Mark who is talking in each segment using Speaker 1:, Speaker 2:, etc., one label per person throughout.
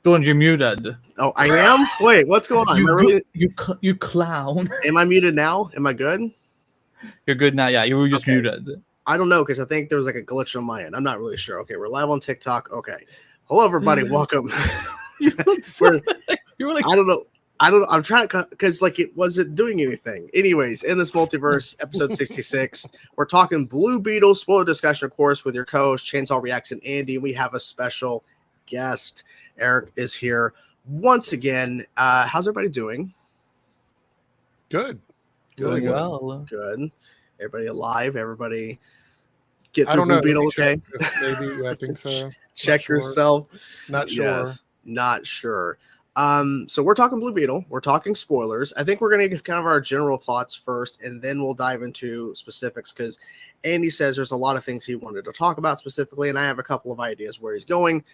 Speaker 1: Jordan, you're muted.
Speaker 2: Oh, I am? Wait, what's going on?
Speaker 1: You clown.
Speaker 2: Am I muted now? Am I good?
Speaker 1: You're good now. Yeah, you were just muted.
Speaker 2: I don't know because I think there was like a glitch on my end. I'm not really sure. Okay, we're live on TikTok. Okay. Hello, everybody. Welcome.
Speaker 1: You're like,
Speaker 2: I don't know. I'm trying to, because like it wasn't doing anything. Anyways, in this multiverse, episode 66, we're talking Blue Beetle spoiler discussion, of course, with your co-host Chainsaw Reacts and Andy. We have a special guest. Eric is here once again. How's everybody doing?
Speaker 3: Good.
Speaker 1: really
Speaker 3: Really
Speaker 1: well.
Speaker 2: Good. Everybody alive? Everybody get
Speaker 3: I
Speaker 2: through
Speaker 3: don't know.
Speaker 2: Blue Beetle,
Speaker 3: Check,
Speaker 2: okay?
Speaker 3: maybe I think so.
Speaker 2: Check
Speaker 3: sure.
Speaker 2: yourself.
Speaker 3: Not sure.
Speaker 2: Yes, not sure. So we're talking Blue Beetle. We're talking spoilers. I think we're going to give kind of our general thoughts first, and then we'll dive into specifics because Andy says there's a lot of things he wanted to talk about specifically, and I have a couple of ideas where he's going,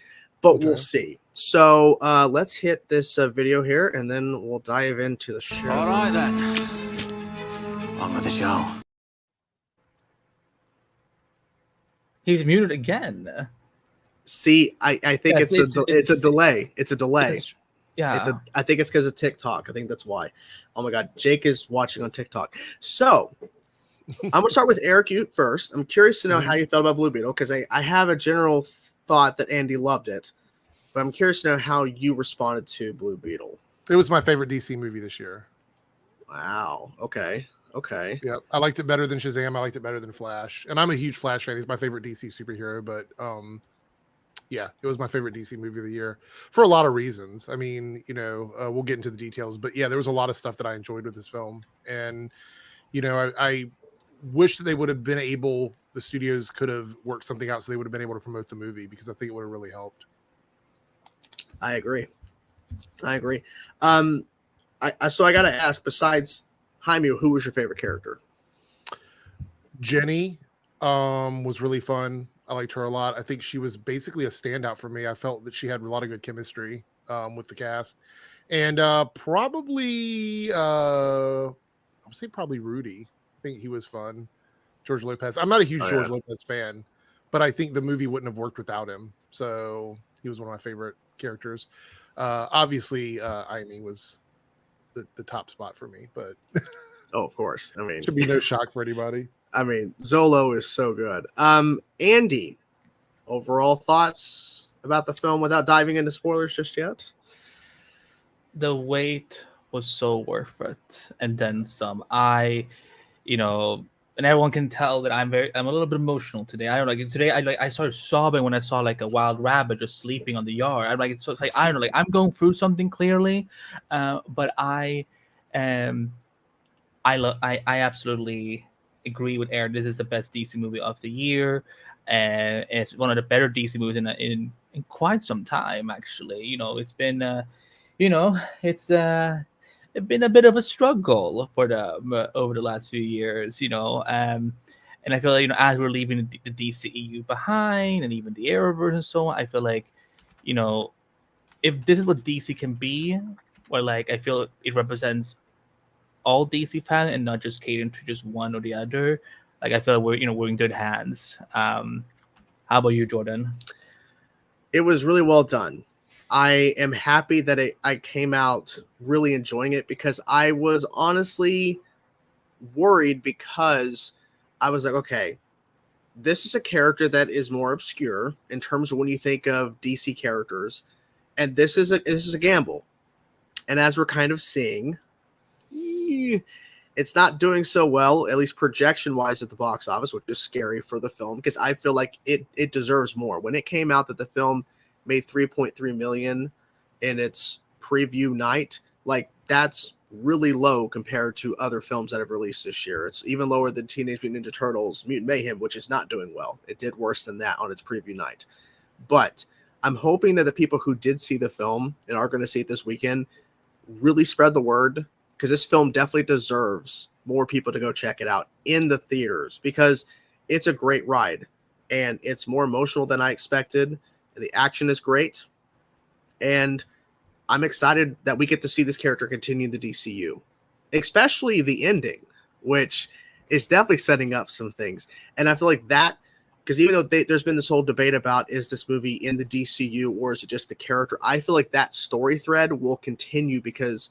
Speaker 2: but we'll see. So let's hit this video here, and then we'll dive into the show.
Speaker 4: All right, then. On with the show.
Speaker 1: He's muted again.
Speaker 2: See, I think
Speaker 1: Yes,
Speaker 2: it's a delay. It's a delay.
Speaker 1: Yeah.
Speaker 2: I think it's because of TikTok. I think that's why. Oh my God, Jake is watching on TikTok. So I'm gonna start with Eric. You first. I'm curious to know how you felt about Blue Beetle because I have a general thought that Andy loved it, but I'm curious to know how you responded to Blue Beetle.
Speaker 3: It was my favorite DC movie this year.
Speaker 2: Wow. Okay.
Speaker 3: Yeah, I liked it better than Shazam. I liked it better than Flash, and I'm a huge Flash fan. He's my favorite DC superhero, but yeah, it was my favorite DC movie of the year for a lot of reasons. I mean, we'll get into the details, but yeah, there was a lot of stuff that I enjoyed with this film. And, I wish that they would have been able, the studios could have worked something out so they would have been able to promote the movie because I think it would have really helped.
Speaker 2: I agree. So I got to ask, besides Jaime, who was your favorite character?
Speaker 3: Jenny was really fun. I liked her a lot. I think she was basically a standout for me. I felt that she had a lot of good chemistry with the cast. And probably, I would say probably Rudy. I think he was fun. George Lopez. I'm not a huge George Lopez fan, but I think the movie wouldn't have worked without him. So he was one of my favorite characters. Obviously, Amy was the top spot for me, but
Speaker 2: Oh, of course. I mean,
Speaker 3: should be no shock for anybody.
Speaker 2: I mean, Xolo is so good. Andy, overall thoughts about the film without diving into spoilers just yet?
Speaker 1: The wait was so worth it, and then some. And everyone can tell that I'm a little bit emotional today. I don't like today. I started sobbing when I saw like a wild rabbit just sleeping on the yard. I'm like, it's like I don't know, like I'm going through something clearly, but I absolutely agree with Aaron. This is the best DC movie of the year, and it's one of the better DC movies in quite some time. Actually, it's been it's been a bit of a struggle for them over the last few years. And I feel like as we're leaving the DCEU behind and even the Arrowverse and so on, I feel like if this is what DC can be, where like I feel it represents all DC fans and not just catering to just one or the other. Like I feel like we're in good hands. How about you, Jordan?
Speaker 2: It was really well done. I am happy that I came out really enjoying it because I was honestly worried because I was like, okay, this is a character that is more obscure in terms of when you think of DC characters, and this is a gamble. And as we're kind of seeing, it's not doing so well, at least projection-wise at the box office, which is scary for the film because I feel like it deserves more. When it came out that the film made 3.3 million in its preview night, like that's really low compared to other films that have released this year. It's even lower than Teenage Mutant Ninja Turtles Mutant Mayhem, which is not doing well. It did worse than that on its preview night. But I'm hoping that the people who did see the film and are going to see it this weekend really spread the word, because this film definitely deserves more people to go check it out in the theaters because it's a great ride and it's more emotional than I expected. The action is great, and I'm excited that we get to see this character continue the DCU, especially the ending, which is definitely setting up some things. And I feel like that because even though there's been this whole debate about is this movie in the DCU or is it just the character, I feel like that story thread will continue because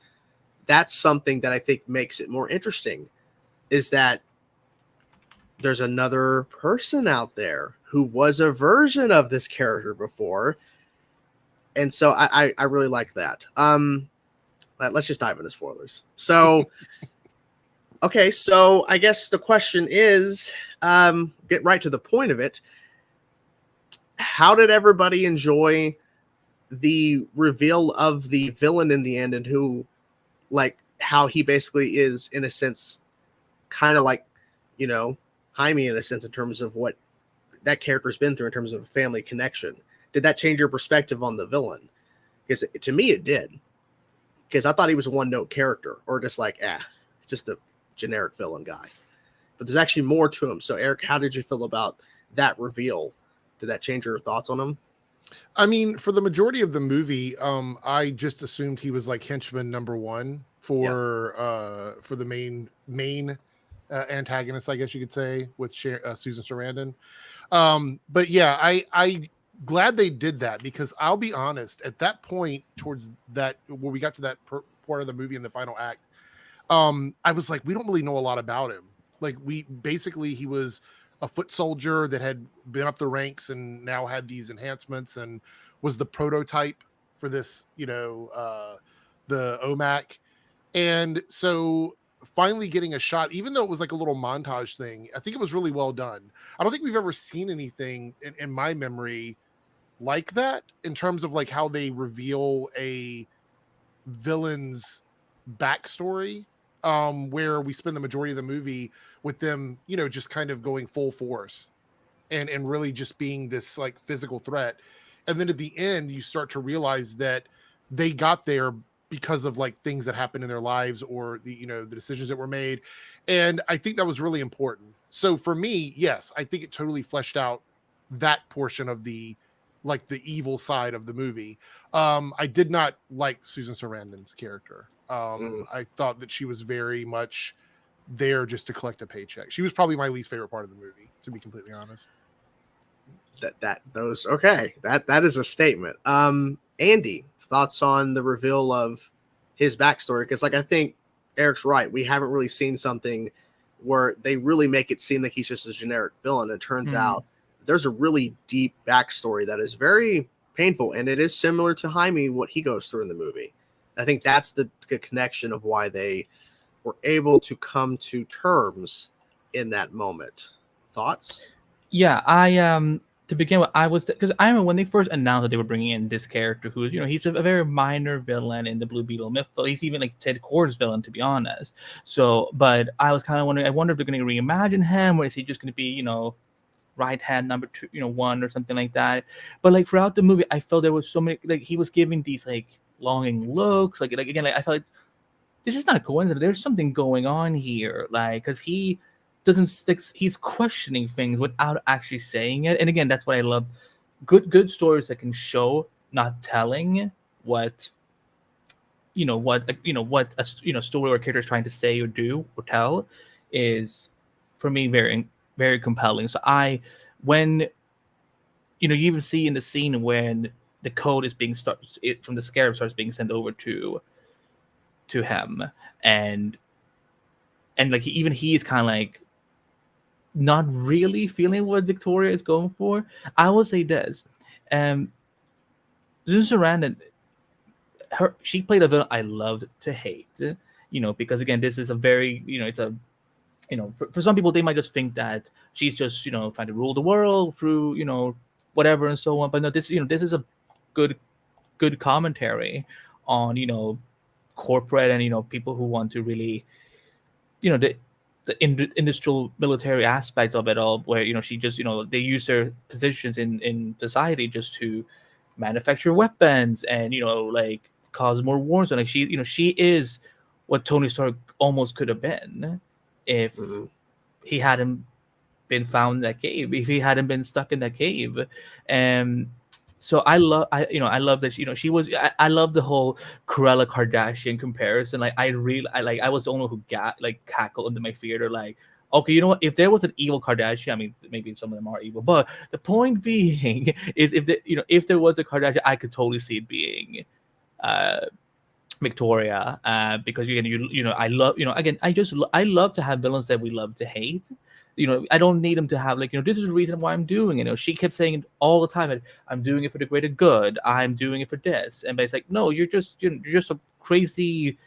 Speaker 2: that's something that I think makes it more interesting, is that there's another person out there who was a version of this character before. And so I really like that. Let's just dive into spoilers. So, okay, so I guess the question is, get right to the point of it. How did everybody enjoy the reveal of the villain in the end, and who, like, how he basically is, in a sense, kind of like, you know, Jaime in a sense, in terms of what that character's been through in terms of a family connection? Did that change your perspective on the villain? Because to me, it did. Because I thought he was a one-note character, or just like, just a generic villain guy. But there's actually more to him. So, Eric, how did you feel about that reveal? Did that change your thoughts on him?
Speaker 3: I mean, for the majority of the movie, I just assumed he was like henchman number one for the main antagonist, I guess you could say, with Susan Sarandon. But yeah, I glad they did that, because I'll be honest, at that point, towards that, where we got to that part of the movie in the final act, I was like, we don't really know a lot about him. Like, he was a foot soldier that had been up the ranks and now had these enhancements and was the prototype for this, the OMAC. And so finally getting a shot, even though it was like a little montage thing, I think it was really well done. I don't think we've ever seen anything in my memory like that, in terms of like how they reveal a villain's backstory, where we spend the majority of the movie with them, just kind of going full force and really just being this like physical threat. And then at the end, you start to realize that they got there because of like things that happened in their lives, or the decisions that were made. And I think that was really important. So for me, yes, I think it totally fleshed out that portion of the evil side of the movie. I did not like Susan Sarandon's character. I thought that she was very much there just to collect a paycheck. She was probably my least favorite part of the movie, to be completely honest.
Speaker 2: That is a statement. Andy, thoughts on the reveal of his backstory? Because I think Eric's right. We haven't really seen something where they really make it seem like he's just a generic villain. It turns out there's a really deep backstory that is very painful, and it is similar to Jaime, what he goes through in the movie. I think that's the connection of why they were able to come to terms in that moment. Thoughts?
Speaker 1: Yeah, to begin with, because I remember when they first announced that they were bringing in this character who, he's a very minor villain in the Blue Beetle myth. He's even like Ted Kord's villain, to be honest. So, but I was kind of wondering, I wonder if they're going to reimagine him, or is he just going to be, right hand number 2, 1 or something like that. But like throughout the movie, I felt there was so many, like he was giving these like longing looks, like again, like I felt like this is not a coincidence. There's something going on here, like, because he doesn't, he's questioning things without actually saying it. And again, that's what I love. Good stories that can show, not telling what a story or character is trying to say or do or tell, is for me very, very compelling. So when you even see in the scene when the code is being from the Scarab starts being sent over to him, and like he is kind of like not really feeling what Victoria is going for. I will say this, Susan Sarandon, she played a villain I loved to hate, because again, this is a very, it's a, for some people, they might just think that she's just, trying to rule the world through, whatever and so on. But no, this is a good commentary on, corporate and, people who want to really, the industrial military aspects of it all, where, she just, they use their positions in society just to manufacture weapons and, like cause more wars. And like she is what Tony Stark almost could have been if he hadn't been found in that cave, if he hadn't been stuck in that cave. And so I love that, she was, I love the whole Cruella Kardashian comparison. Like I was the only who cackled into my theater, like, okay, you know what? If there was an evil Kardashian, I mean, maybe some of them are evil, but the point being is, if there was a Kardashian, I could totally see it being uh, Victoria, because I love, again, I love to have villains that we love to hate. I don't need them to have, like, this is the reason why I'm doing it. She kept saying it all the time, that I'm doing it for the greater good, I'm doing it for this, and but it's like, no, you're just a crazy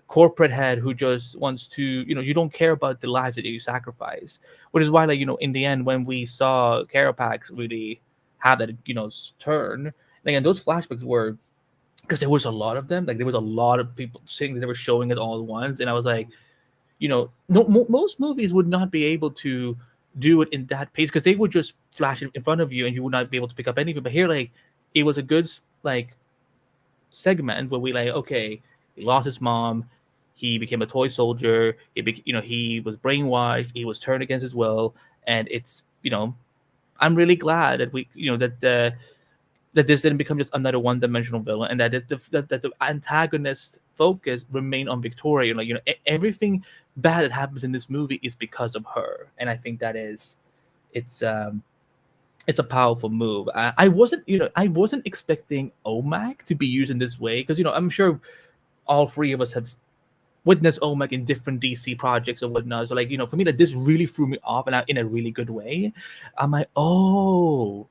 Speaker 1: corporate head who just wants to, you don't care about the lives that you sacrifice, which is why, like, in the end, when we saw Carapax really have that, turn, again, those flashbacks were, because there was a lot of them, like there was a lot of people saying they were showing it all at once, and I was like, no, most movies would not be able to do it in that pace, because they would just flash it in front of you and you would not be able to pick up anything. But here, like, it was a good, like, segment where we, like, okay, he lost his mom, he became a toy soldier, he was brainwashed, he was turned against his will, and it's, I'm really glad that we, that this didn't become just another one-dimensional villain, and that the antagonist focus remained on Victoria. Everything bad that happens in this movie is because of her, and I think that it's a powerful move. I wasn't expecting OMAC to be used in this way, because I'm sure all three of us have witnessed OMAC in different DC projects or whatnot. So, like, for me, that this really threw me off, and in a really good way. I'm like, oh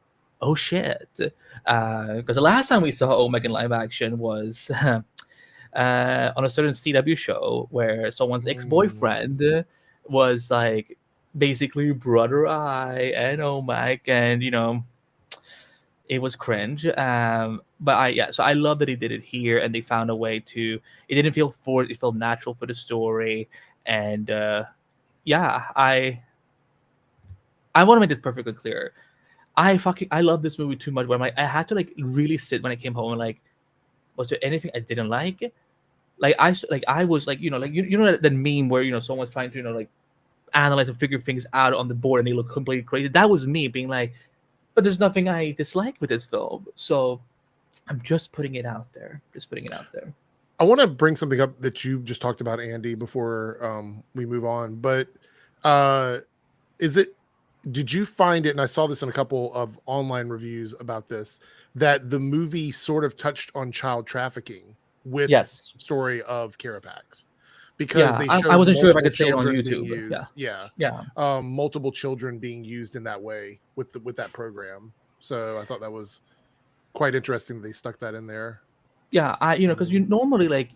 Speaker 1: shit, because the last time we saw OMAC in live action was on a certain CW show where someone's ex-boyfriend was, like, basically Brother Eye and OMAC, and it was cringe. So I love that he did it here, and they found a way to, it didn't feel forced, it felt natural for the story. And I want to make this perfectly clear. I love this movie too much, where I'm like, I had to, like, really sit when I came home and, like, was there anything I didn't like? Like, I was like, that meme where, someone's trying to, like, analyze and figure things out on the board and they look completely crazy. That was me being like, but there's nothing I dislike with this film. So I'm just putting it out there.
Speaker 3: I want to bring something up that you just talked about, Andy, before we move on. But did you find it, and I saw this in a couple of online reviews about this, that the movie sort of touched on child trafficking with the story of Carapax? Because they showed
Speaker 1: I wasn't sure if I could say it on YouTube.
Speaker 3: Multiple children being used in that way with that program. So I thought that was quite interesting that they stuck that in there.
Speaker 1: Yeah, because normally, like,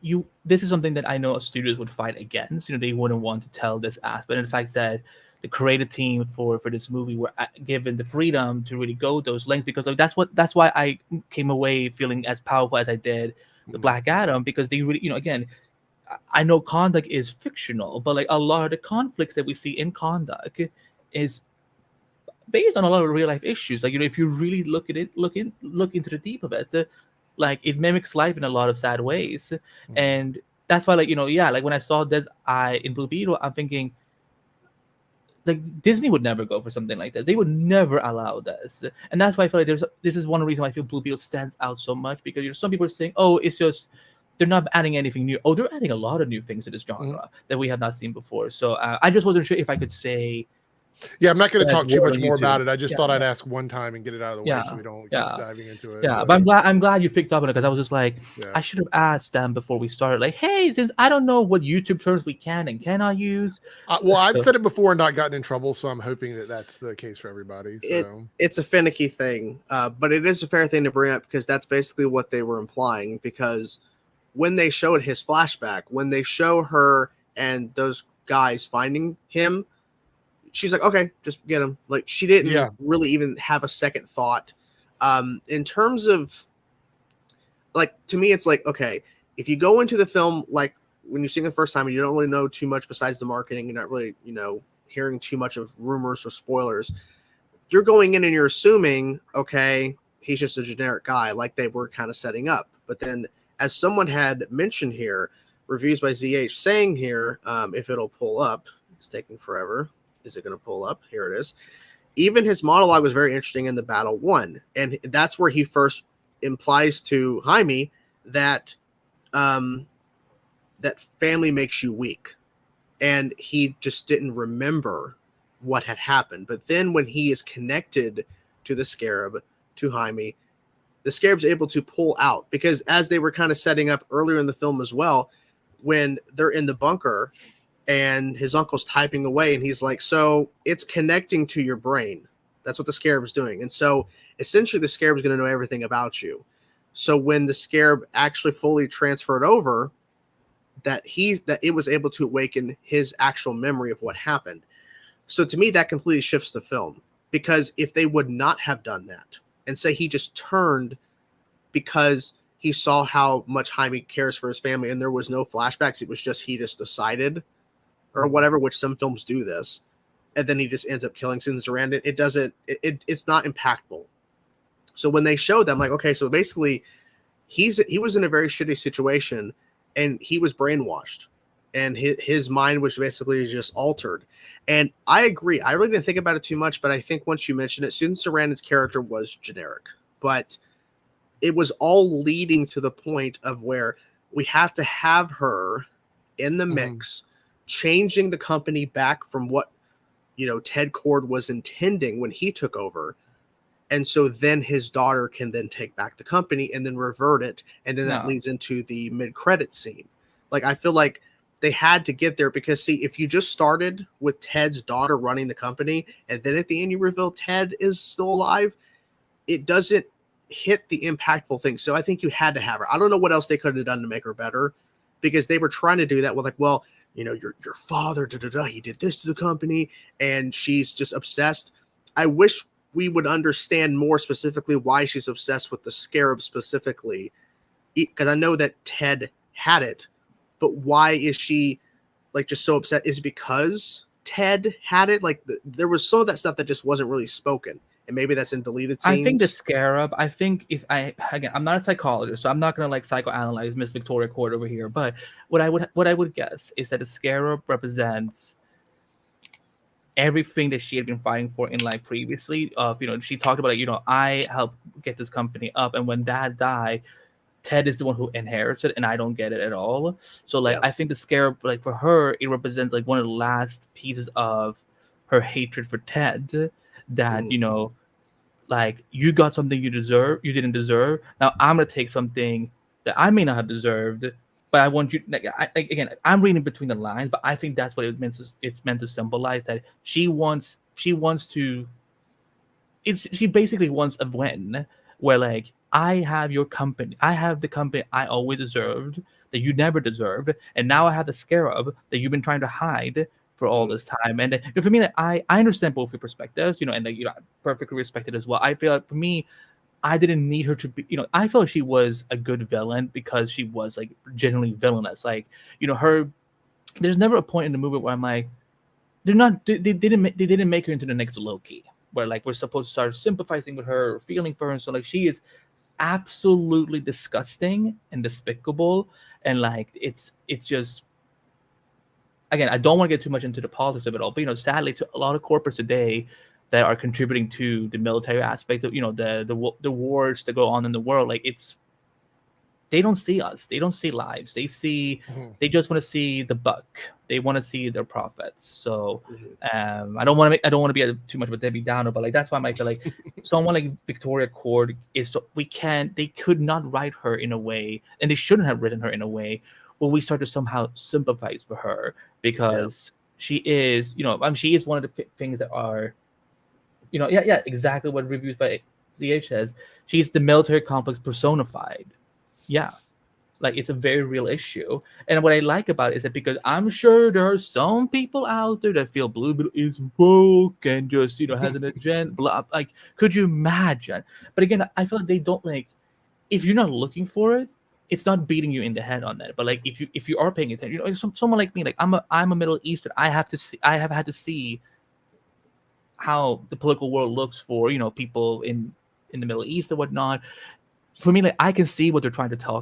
Speaker 1: this is something that I know studios would fight against. They wouldn't want to tell this aspect. And the fact that the creative team for this movie were given the freedom to really go those lengths, because, like, that's why I came away feeling as powerful as I did with Black Adam, because they really, again, I know Kondak is fictional, but, like, a lot of the conflicts that we see in Kondak is based on a lot of real life issues. Like, if you really look into the deep of it, like, it mimics life in a lot of sad ways. And that's why, like, like, when I saw this in Blue Beetle, I'm thinking, like, Disney would never go for something like that. They would never allow this. And that's why I feel like this is one reason why I feel Blue Beetle stands out so much, because some people are saying, oh, it's just they're not adding anything new. Oh, they're adding a lot of new things to this genre that we have not seen before. So I just wasn't sure if I could say.
Speaker 3: Yeah, I'm not going to talk too much more about it. I just thought I'd ask one time and get it out of the way, so we don't keep diving into it.
Speaker 1: Yeah, but I'm glad you picked up on it, because I was just like, I should have asked them before we started. Like, hey, since I don't know what YouTube terms we can and cannot use.
Speaker 3: I've said it before and not gotten in trouble, so I'm hoping that that's the case for everybody. So
Speaker 2: it's a finicky thing, but it is a fair thing to bring up, because that's basically what they were implying. Because when they showed his flashback, when they show her and those guys finding him, she's like, okay, just get him. Like, she didn't really even have a second thought. In terms of, like, to me, it's like, okay, if you go into the film, like, when you're seeing it the first time and you don't really know too much besides the marketing, you're not really, hearing too much of rumors or spoilers, you're going in and you're assuming, okay, he's just a generic guy, like they were kind of setting up. But then, as someone had mentioned here, reviews by ZH saying here, if it'll pull up, it's taking forever. Is it going to pull up? Here it is. Even his monologue was very interesting in the Battle 1. And that's where he first implies to Jaime that that family makes you weak. and he just didn't remember what had happened. But then when he is connected to the Scarab, to Jaime, the Scarab's able to pull out, because as they were kind of setting up earlier in the film as well, when they're in the bunker and his uncle's typing away and he's like, so it's connecting to your brain. That's what the Scarab's doing. And so essentially the Scarab's going to know everything about you. So when the Scarab actually fully transferred over, that it was able to awaken his actual memory of what happened. So to me, that completely shifts the film, because if they would not have done that and say he just turned because he saw how much Jaime cares for his family and there was no flashbacks, it was just he just decided or whatever, which some films do this, and then he just ends up killing Susan Sarandon, it's not impactful. So when they show them, like, okay, so basically he was in a very shitty situation and he was brainwashed and his mind was basically just altered. And I agree. I really didn't think about it too much, but I think once you mentioned it, Susan Sarandon's character was generic, but it was all leading to the point of where we have to have her in the mix, changing the company back from what, Ted Cord was intending when he took over. And so then his daughter can then take back the company and then revert it. And then that leads into the mid-credit scene. Like, I feel like they had to get there because, see, if you just started with Ted's daughter running the company and then at the end you reveal Ted is still alive, it doesn't hit the impactful thing. So I think you had to have her. I don't know what else they could have done to make her better, because they were trying to do that with, like, well, your father, he did this to the company, and she's just obsessed. I wish we would understand more specifically why she's obsessed with the Scarab specifically, because I know that Ted had it, but why is she like just so upset? Is it because Ted had it? Like there was some of that stuff that just wasn't really spoken, and maybe that's in deleted scenes.
Speaker 1: I think the Scarab, I'm not a psychologist, so I'm not gonna like psychoanalyze Miss Victoria Court over here, but what I would guess is that the Scarab represents everything that she had been fighting for in life previously. She talked about, I helped get this company up, and when Dad died, Ted is the one who inherits it, and I don't get it at all. So I think the Scarab, like for her, it represents like one of the last pieces of her hatred for Ted. That like, you got something you didn't deserve. Now I'm gonna take something that I may not have deserved, but I want you. Again, I'm reading between the lines, but I think that's what it's meant to symbolize, that she basically wants a win, where like, I have your company, I have the company I always deserved that you never deserved, and now I have the Scarab that you've been trying to hide for all this time. And for me, like, I understand both your perspectives, and like, I perfectly respect it as well. I feel like for me, I didn't need her to be, I felt like she was a good villain because she was like genuinely villainous. Like, there's never a point in the movie where I'm like, they didn't make her into the next Loki, where like we're supposed to start sympathizing with her, feeling for her. And so like, she is absolutely disgusting and despicable. And like, it's just, again, I don't want to get too much into the politics of it all, but sadly, to a lot of corporates today that are contributing to the military aspect of the wars that go on in the world, like they don't see us, they don't see lives, they they just want to see the buck, they want to see their profits. So I don't want to be too much of a Debbie Downer, but like that's why I feel like someone like Victoria Cord they could not write her in a way, and they shouldn't have written her in a way where we start to somehow sympathize for her, because she is she is one of the things that are exactly what reviews by CH says. She's the military complex personified. Yeah, like it's a very real issue. And what I like about it is that, because I'm sure there are some people out there that feel Blue Beetle is woke and just has an agenda. Blah, like, could you imagine? But again, I feel like they don't, like, if you're not looking for it, it's not beating you in the head on that. But like, if you are paying attention, someone like me, like I'm a Middle Eastern, I have had to see how the political world looks for people in the Middle East and whatnot. For me, like, I can see what they're trying to tell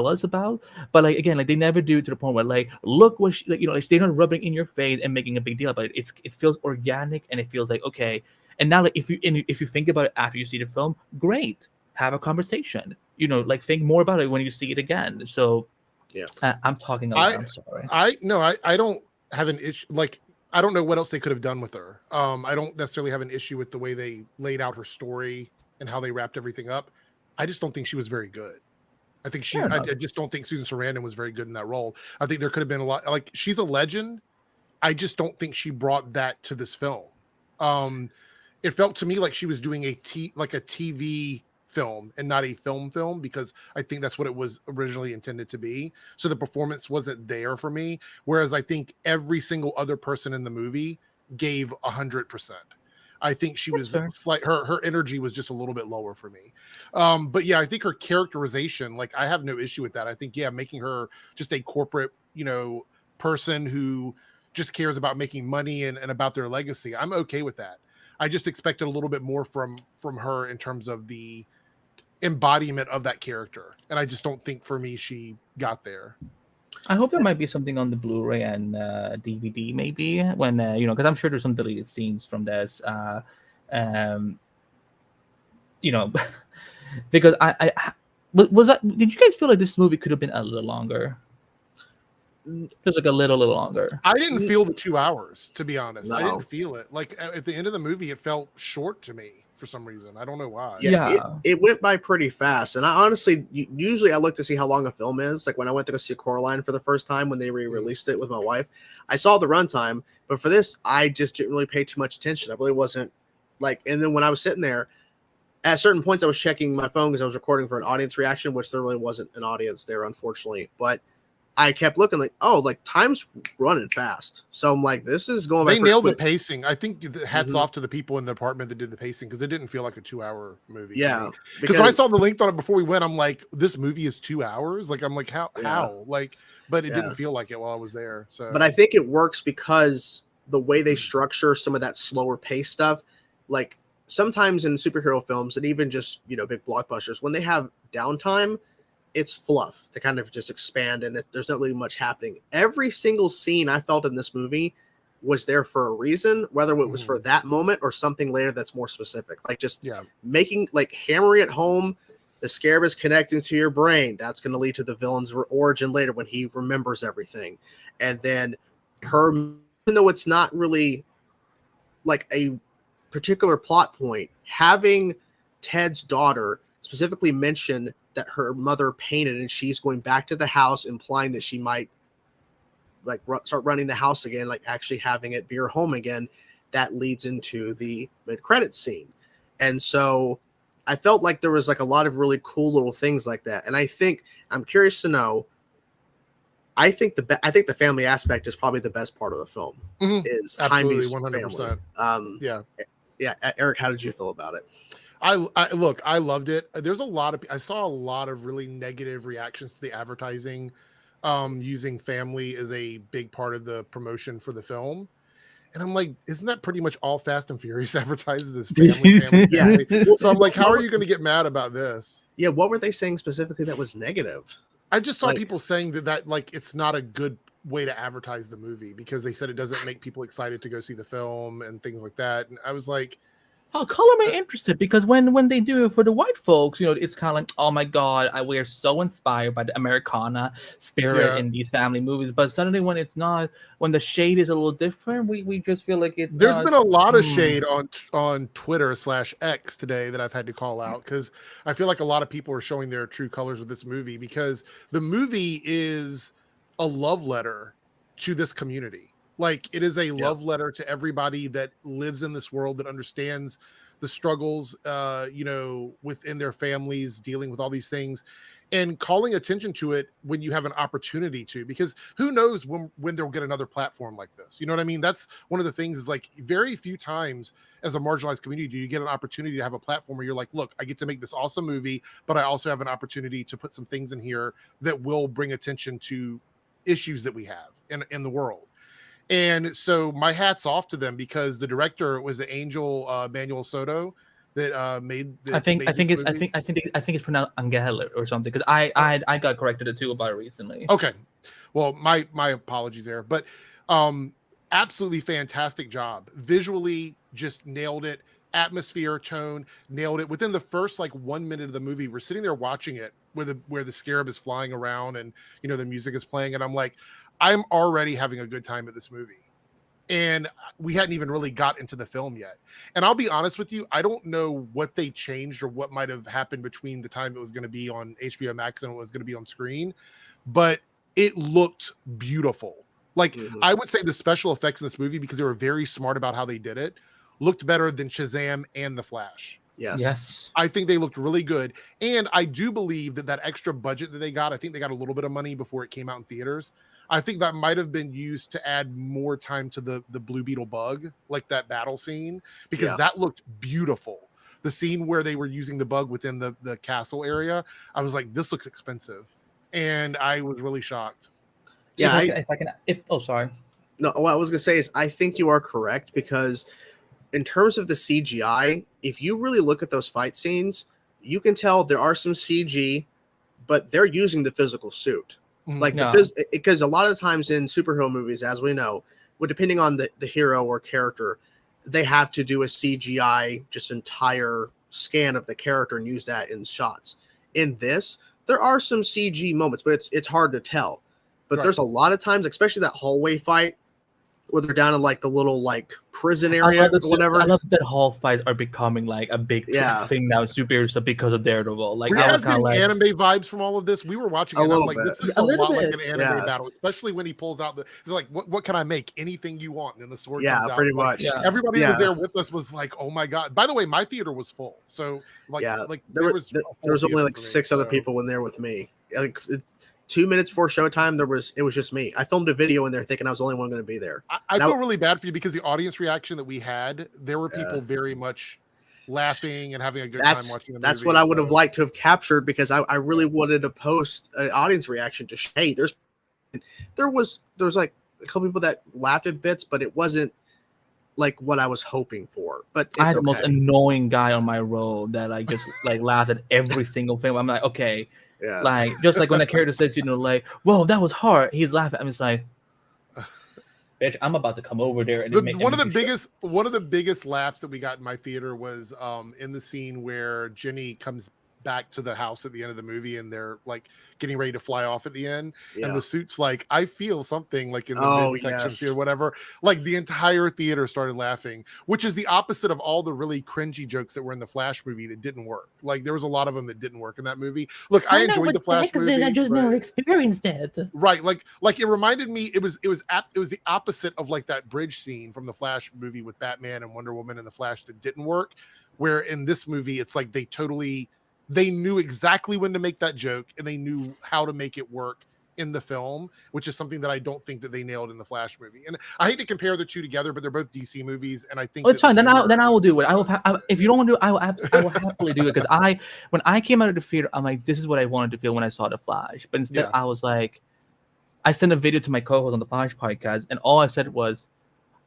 Speaker 1: us about, but like, again, like, they never do it to the point where like, look what like, they're not rubbing in your face and making a big deal about it. It feels organic, and it feels like, okay. And now, like, if you think about it after you see the film, great, have a conversation. Like, think more about it when you see it again. So I'm talking a lot. I'm sorry.
Speaker 3: I don't have an issue. Like, I don't know what else they could have done with her. I don't necessarily have an issue with the way they laid out her story and how they wrapped everything up. I just don't think she was very good. I think I just don't think Susan Sarandon was very good in that role. I think there could have been a lot. Like, she's a legend. I just don't think she brought that to this film. It felt to me like she was doing a TV film and not a film, because I think that's what it was originally intended to be. So the performance wasn't there for me. Whereas I think every single other person in the movie gave 100%. I think she was her energy was just a little bit lower for me. But yeah, I think her characterization, like, I have no issue with that. I think, yeah, making her just a corporate, person who just cares about making money and about their legacy, I'm okay with that. I just expected a little bit more from her in terms of the embodiment of that character. And I just don't think for me she got there.
Speaker 1: I hope there might be something on the Blu-ray and DVD, maybe, when because I'm sure there's some deleted scenes from this. Because I was that. Did you guys feel like this movie could have been a little longer? Just like a little longer.
Speaker 3: I didn't feel the 2 hours, to be honest.
Speaker 2: No.
Speaker 3: I didn't feel it. Like, at the end of the movie, it felt short to me for some reason. I don't know why.
Speaker 2: It went by pretty fast. And I honestly, usually I look to see how long a film is. Like, when I went to go see Coraline for the first time when they re-released it with my wife, I saw the runtime. But for this, I just didn't really pay too much attention. I really wasn't like. And then when I was sitting there, at certain points, I was checking my phone because I was recording for an audience reaction, which there really wasn't an audience there, unfortunately. But I kept looking like, oh, like, time's running fast. So I'm like, this is going.
Speaker 3: They nailed the pacing. I think hats off to the people in the department that did the pacing, because it didn't feel like a 2-hour movie.
Speaker 2: Yeah,
Speaker 3: because when I saw the length on it before we went, I'm like, this movie is 2 hours. Like, I'm like, how? Like, but it didn't feel like it while I was there. So,
Speaker 2: but I think it works because the way they structure some of that slower pace stuff, like sometimes in superhero films and even just big blockbusters, when they have downtime, it's fluff to kind of just expand, and there's not really much happening. Every single scene I felt in this movie was there for a reason, whether it was for that moment or something later that's more specific. Like, just making, like, hammering it home. The Scarab is connecting to your brain. That's going to lead to the villain's origin later when he remembers everything. And then her, even though it's not really like a particular plot point, having Ted's daughter specifically mention that her mother painted, and she's going back to the house, implying that she might like start running the house again, like actually having it be her home again. That leads into the mid-credits scene. And so I felt like there was like a lot of really cool little things like that. And I think, I'm curious to know, I think the family aspect is probably the best part of the film. Is
Speaker 3: absolutely
Speaker 2: Jaime's
Speaker 3: 100%.
Speaker 2: family. Yeah. Eric, how did you feel about it?
Speaker 3: I loved it. I saw a lot of really negative reactions to the advertising, using family as a big part of the promotion for the film. And I'm like, isn't that pretty much all Fast and Furious advertises as family?
Speaker 2: Yeah.
Speaker 3: So I'm like, how are you going to get mad about this?
Speaker 2: Yeah. What were they saying specifically that was negative?
Speaker 3: I just saw people saying that like, it's not a good way to advertise the movie, because they said it doesn't make people excited to go see the film and things like that. And I was like,
Speaker 1: oh, color me interested, because when they do it for the white folks, it's kind of like, oh my god, we're so inspired by the Americana spirit in these family movies. But suddenly, when it's not, when the shade is a little different, we just feel like it's.
Speaker 3: There's been a lot of shade on Twitter/X today that I've had to call out, because I feel like a lot of people are showing their true colors with this movie, because the movie is a love letter to this community. Like, it is a love letter to everybody that lives in this world, that understands the struggles, within their families, dealing with all these things, and calling attention to it when you have an opportunity to, because who knows when they'll get another platform like this. You know what I mean? That's one of the things, is like, very few times as a marginalized community do you get an opportunity to have a platform where you're like, look, I get to make this awesome movie, but I also have an opportunity to put some things in here that will bring attention to issues that we have in the world. And so my hat's off to them, because the director was the Angel Manuel Soto that made.
Speaker 1: I think it's pronounced Angel or something, because I got corrected it too about it recently.
Speaker 3: Okay, well, my apologies there, but absolutely fantastic job visually, just nailed it. Atmosphere, tone, nailed it. Within the first 1 minute of the movie, we're sitting there watching it where the Scarab is flying around and the music is playing, and I'm like, I'm already having a good time at this movie. And we hadn't even really got into the film yet. And I'll be honest with you, I don't know what they changed or what might have happened between the time it was going to be on HBO Max and it was going to be on screen, but it looked beautiful. Like, I would say the special effects in this movie, because they were very smart about how they did it, looked better than Shazam and The Flash.
Speaker 2: Yes.
Speaker 3: I think they looked really good. And I do believe that extra budget that they got, I think they got a little bit of money before it came out in theaters. I think that might have been used to add more time to the Blue Beetle bug, like that battle scene, because that looked beautiful. The scene where they were using the bug within the castle area, I was like, this looks expensive. And I was really shocked.
Speaker 2: Yeah.
Speaker 1: Sorry.
Speaker 2: No, what I was going to say is I think you are correct, because in terms of the CGI, if you really look at those fight scenes, you can tell there are some CG, but they're using the physical suit. Like because a lot of the times in superhero movies, as we know, depending on the hero or character, they have to do a CGI just entire scan of the character and use that in shots. In this, there are some CG moments, but it's hard to tell. But there's a lot of times, especially that hallway fight, where they're down in like the little like prison area or whatever.
Speaker 1: I love that hall fights are becoming like a big thing now, superhero stuff, because of Daredevil. Like,
Speaker 3: I was getting anime vibes from all of this. We were watching it. I'm like, this is a lot like an anime battle, especially when he pulls out he's like, what can I make? Anything you want. And then the sword comes out.
Speaker 2: Pretty much.
Speaker 3: Everybody that was there with us was like, oh my God. By the way, my theater was full. So there was
Speaker 2: only like 6 other people in there with me. Like 2 minutes before showtime, it was just me. I filmed a video in there thinking I was the only one going to be there.
Speaker 3: I feel really bad for you, because the audience reaction that we had, there were people very much laughing and having a good time watching the movie.
Speaker 2: That's what I would have liked to have captured, because I really wanted to post an audience reaction to hey, there was like a couple people that laughed at bits, but it wasn't like what I was hoping for. But
Speaker 1: I had the most annoying guy on my row that I just like laughed at every single film. I'm like, okay.
Speaker 2: Yeah.
Speaker 1: Like, just like when a character says, like, whoa, that was hard. He's laughing. I'm just like, bitch, I'm about to come over there. And
Speaker 3: one of the biggest laughs that we got in my theater was in the scene where Jenny comes back to the house at the end of the movie, and they're like getting ready to fly off at the end, and the suit's like, I feel something, like in the midsection or whatever. Like, the entire theater started laughing, which is the opposite of all the really cringy jokes that were in the Flash movie that didn't work. Like, there was a lot of them that didn't work in that movie. Look, I enjoyed the Flash movie.
Speaker 1: I just never experienced it.
Speaker 3: Right, like it reminded me. It was the opposite of like that bridge scene from the Flash movie with Batman and Wonder Woman and the Flash that didn't work. Where in this movie, it's like they knew exactly when to make that joke, and they knew how to make it work in the film, which is something that I don't think that they nailed in the Flash movie. And I hate to compare the two together, but they're both DC movies, and I think
Speaker 1: it's fine. Then I will do it. If you don't want to do it, I will happily do it, because when I came out of the theater, I'm like, this is what I wanted to feel when I saw the Flash. But instead, I was like, I sent a video to my co-host on the Flash podcast, and all I said was,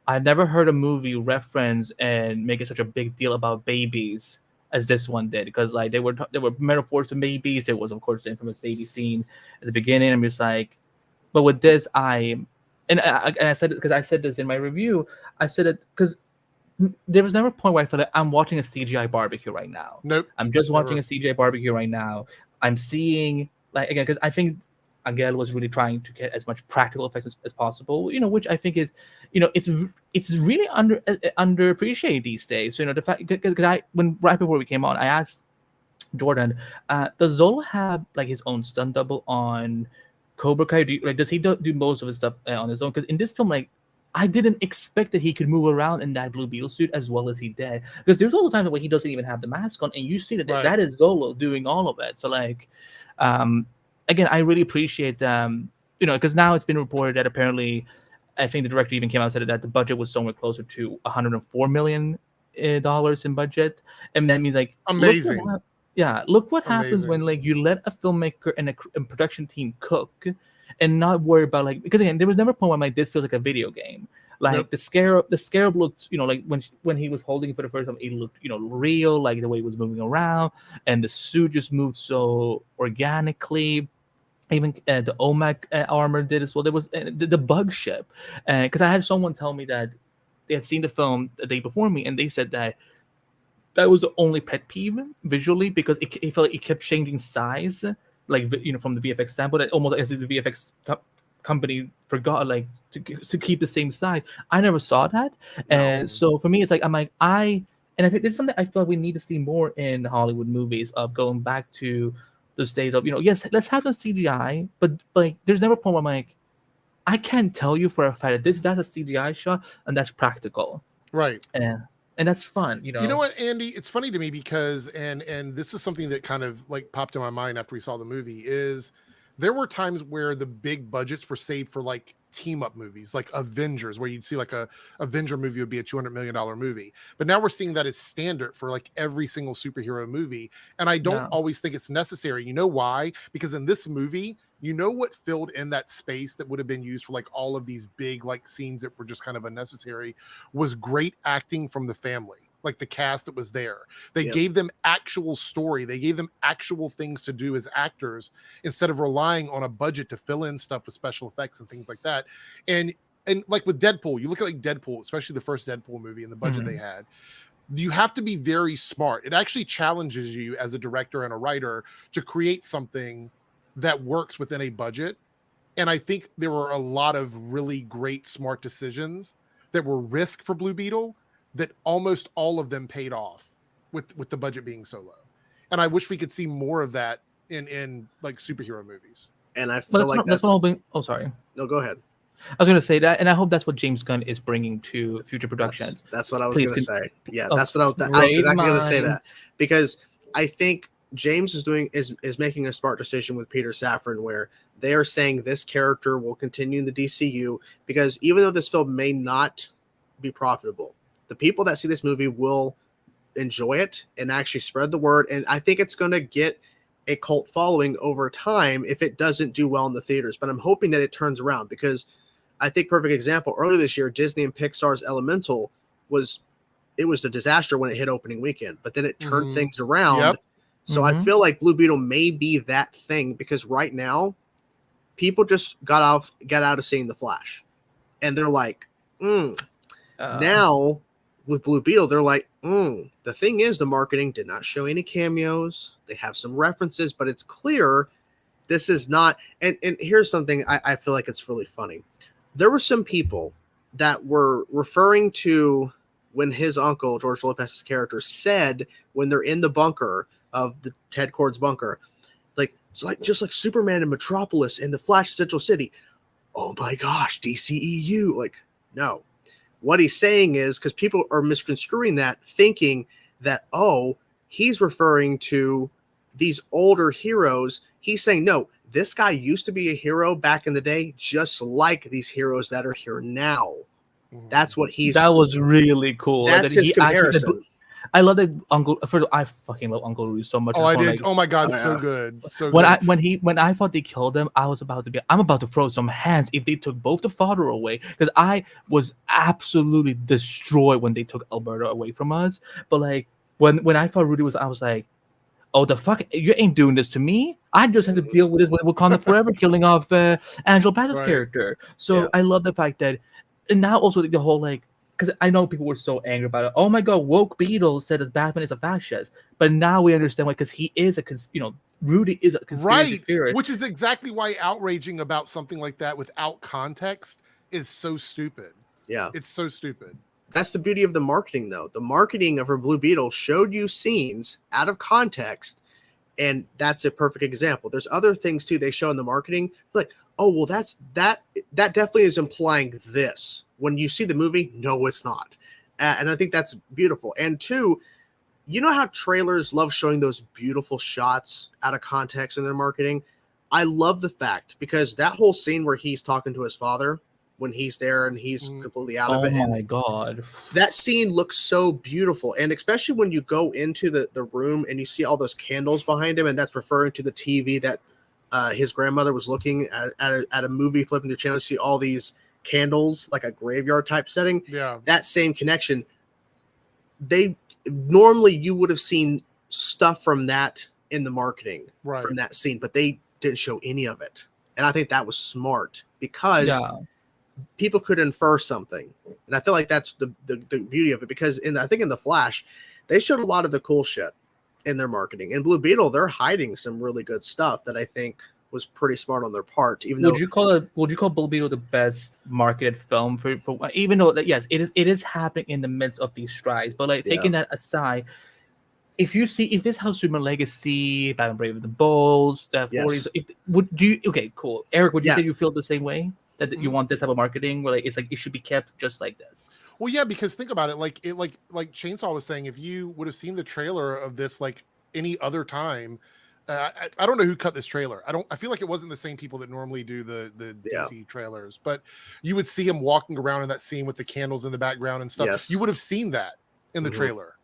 Speaker 1: I've never heard a movie reference and make it such a big deal about babies as this one did, because like they were metaphors to babies. It was, of course, the infamous baby scene at the beginning. I'm just like, but with this, I said it because I said this in my review. I said it because there was never a point where I felt like I'm watching a CGI barbecue right now.
Speaker 3: Nope.
Speaker 1: I'm just watching a CGI barbecue right now. I'm seeing, like, again, because I think Angel was really trying to get as much practical effects as possible, which I think is, it's really underappreciated these days. The fact, because right before we came on, I asked Jordan, does Xolo have like his own stunt double on Cobra Kai? Does he do most of his stuff on his own? Because in this film, like, I didn't expect that he could move around in that Blue Beetle suit as well as he did. Because there's all the times where he doesn't even have the mask on, and you see that is Xolo doing all of it. So like, again, I really appreciate because now it's been reported that apparently, I think the director even came out and said that the budget was somewhere closer to $104 million in budget, and that means like
Speaker 3: amazing.
Speaker 1: Look what happens when like you let a filmmaker and a production team cook and not worry about like, because again, there was never a point where I'm like, this feels like a video game. Like the Scarab looked, like when he was holding it for the first time, it looked, real, like the way it was moving around, and the suit just moved so organically. Even the OMAC armor did as well. There was the bug ship, because I had someone tell me that they had seen the film the day before me, and they said that was the only pet peeve visually, because it felt like it kept changing size, like from the VFX standpoint, almost as if the VFX company forgot like to keep the same size. I never saw that,
Speaker 3: No.
Speaker 1: and so for me, it's like I'm like and I think it's something I feel like we need to see more in Hollywood movies of going back to the stage of yes, let's have some CGI, but like there's never a point where I'm like I can't tell you for a fact that that's a CGI shot and that's practical,
Speaker 3: Right.
Speaker 1: and that's fun.
Speaker 3: You know what, Andy? It's funny to me because and this is something that kind of like popped in my mind after we saw the movie is there were times where the big budgets were saved for like team up movies like Avengers, where you'd see like a Avenger movie would be a $200 million movie. But now we're seeing that as standard for like every single superhero movie. And I don't always think it's necessary. You know why? Because in this movie, you know what filled in that space that would have been used for like all of these big like scenes that were just kind of unnecessary was great acting from the family. Like the cast that was there. They gave them actual story. They gave them actual things to do as actors instead of relying on a budget to fill in stuff with special effects and things like that. And like with Deadpool, you look at like Deadpool, especially the first Deadpool movie and the budget they had. You have to be very smart. It actually challenges you as a director and a writer to create something that works within a budget. And I think there were a lot of really great, smart decisions that were risk for Blue Beetle that almost all of them paid off with the budget being so low. And I wish we could see more of that in like superhero movies.
Speaker 2: And I feel like
Speaker 1: that's what I'm sorry.
Speaker 2: No, go ahead.
Speaker 1: I was going to say that, and I hope that's what James Gunn is bringing to future productions.
Speaker 2: That's what I was going to say. Yeah, that's what I was exactly going to say that. Because I think James is making a smart decision with Peter Safran where they are saying this character will continue in the DCU because even though this film may not be profitable, the people that see this movie will enjoy it and actually spread the word. And I think it's going to get a cult following over time if it doesn't do well in the theaters. But I'm hoping that it turns around because I think perfect example earlier this year, Disney and Pixar's Elemental was a disaster when it hit opening weekend, but then it turned things around.
Speaker 3: Yep.
Speaker 2: So I feel like Blue Beetle may be that thing because right now people just got out of seeing The Flash and they're like, now with Blue Beetle, they're like, the thing is the marketing did not show any cameos. They have some references, but it's clear this is not. And here's something I feel like it's really funny. There were some people that were referring to when his uncle, George Lopez's character, said when they're in the bunker of the Ted Kord's bunker, like, it's like just like Superman in Metropolis and the Flash Central City. Oh my gosh, DCEU. Like, no. What he's saying is because people are misconstruing that, thinking that, he's referring to these older heroes. He's saying, no, this guy used to be a hero back in the day, just like these heroes that are here now. That's what
Speaker 1: That was really cool.
Speaker 2: That's his comparison.
Speaker 1: I love that I fucking love Uncle Roo so much.
Speaker 3: Oh, I did. Oh my god, so good. So
Speaker 1: when
Speaker 3: good.
Speaker 1: When I thought they killed him, I'm about to throw some hands if they took both the father away, because I was absolutely destroyed when they took Alberta away from us. But like when I thought Rudy I was like, oh the fuck, you ain't doing this to me. I just had to deal with this with Wakanda Forever killing off Angela Bassett's character. So I love the fact that, and now also the whole like. Because I know people were so angry about it. Oh my god, woke Beatles said that Batman is a fascist, but now we understand why. Because he is Rudy is a conspiracy theorist,
Speaker 3: which is exactly why outraging about something like that without context is so stupid.
Speaker 2: Yeah,
Speaker 3: it's so stupid.
Speaker 2: That's the beauty of the marketing, though. The marketing of her Blue Beetle showed you scenes out of context, and that's a perfect example. There's other things too they show in the marketing, like, oh well, that definitely is implying this. When you see the movie, no, it's not. And I think that's beautiful. And two, you know how trailers love showing those beautiful shots out of context in their marketing? I love the fact, because that whole scene where he's talking to his father when he's there and he's completely out of it.
Speaker 1: Oh my God.
Speaker 2: That scene looks so beautiful. And especially when you go into the room and you see all those candles behind him, and that's referring to the TV that his grandmother was looking at a movie, flipping the channel, you see all these candles, like a graveyard type setting.
Speaker 3: Yeah,
Speaker 2: that same connection. They normally, you would have seen stuff from that in the marketing from that scene, but they didn't show any of it. And I think that was smart, because people could infer something. And I feel like that's the beauty of it, because I think in the Flash, they showed a lot of the cool shit in their marketing. In Blue Beetle, they're hiding some really good stuff that I think was pretty smart on their part. Even though
Speaker 1: would you call Blue Beetle the best marketed film for even though that yes it is happening in the midst of these strides, but like taking that aside, if this has Superman Legacy, Batman Brave and the Bold, the 40s, okay, cool. Eric, would you say you feel the same way? That you want this type of marketing where like it's like it should be kept just like this?
Speaker 3: Well, yeah, because think about it, like Chainsaw was saying, if you would have seen the trailer of this like any other time, I don't know who cut this trailer. I feel like it wasn't the same people that normally do the DC trailers, but you would see him walking around in that scene with the candles in the background and stuff.
Speaker 2: Yes.
Speaker 3: You would have seen that in the trailer.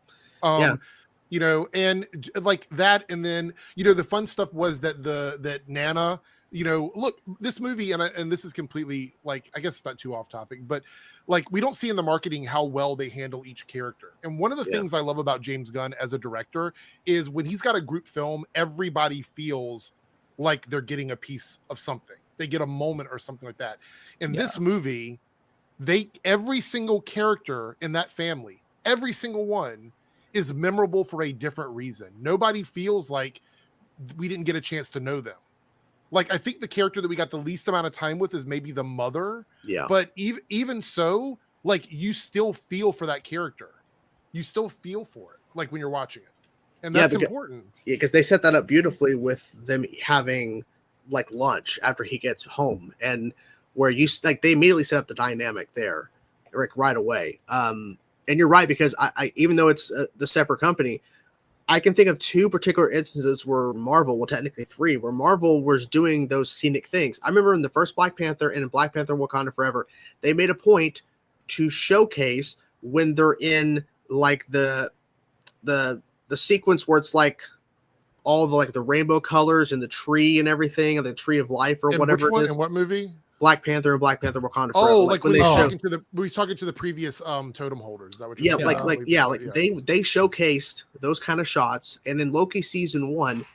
Speaker 3: You know, and like that, and then the fun stuff was that Nana, look, this movie, and this is completely like, I guess it's not too off topic, but like we don't see in the marketing how well they handle each character. And one of the things I love about James Gunn as a director is when he's got a group film, everybody feels like they're getting a piece of something. They get a moment or something like that. In this movie, every single character in that family, every single one is memorable for a different reason. Nobody feels like we didn't get a chance to know them. Like, I think the character that we got the least amount of time with is maybe the mother. Yeah. But even so, like, you still feel for that character. You still feel for it, like when you're watching it. And that's important.
Speaker 2: Yeah, because they set that up beautifully with them having like lunch after he gets home, and where they immediately set up the dynamic there, Rick, right away. And you're right, because I even though it's the separate company, I can think of two particular instances where Marvel, well, technically three, where Marvel was doing those scenic things. I remember in the first Black Panther and in Black Panther Wakanda Forever, they made a point to showcase when they're in like the sequence where it's like all the like the rainbow colors and the tree and everything, and the tree of life or whatever it is.
Speaker 3: In what movie?
Speaker 2: Black Panther and Black Panther Wakanda Forever.
Speaker 3: Oh, like when he's talking to the previous totem holders. Is that what you're
Speaker 2: they showcased those kind of shots, and then Loki season 1,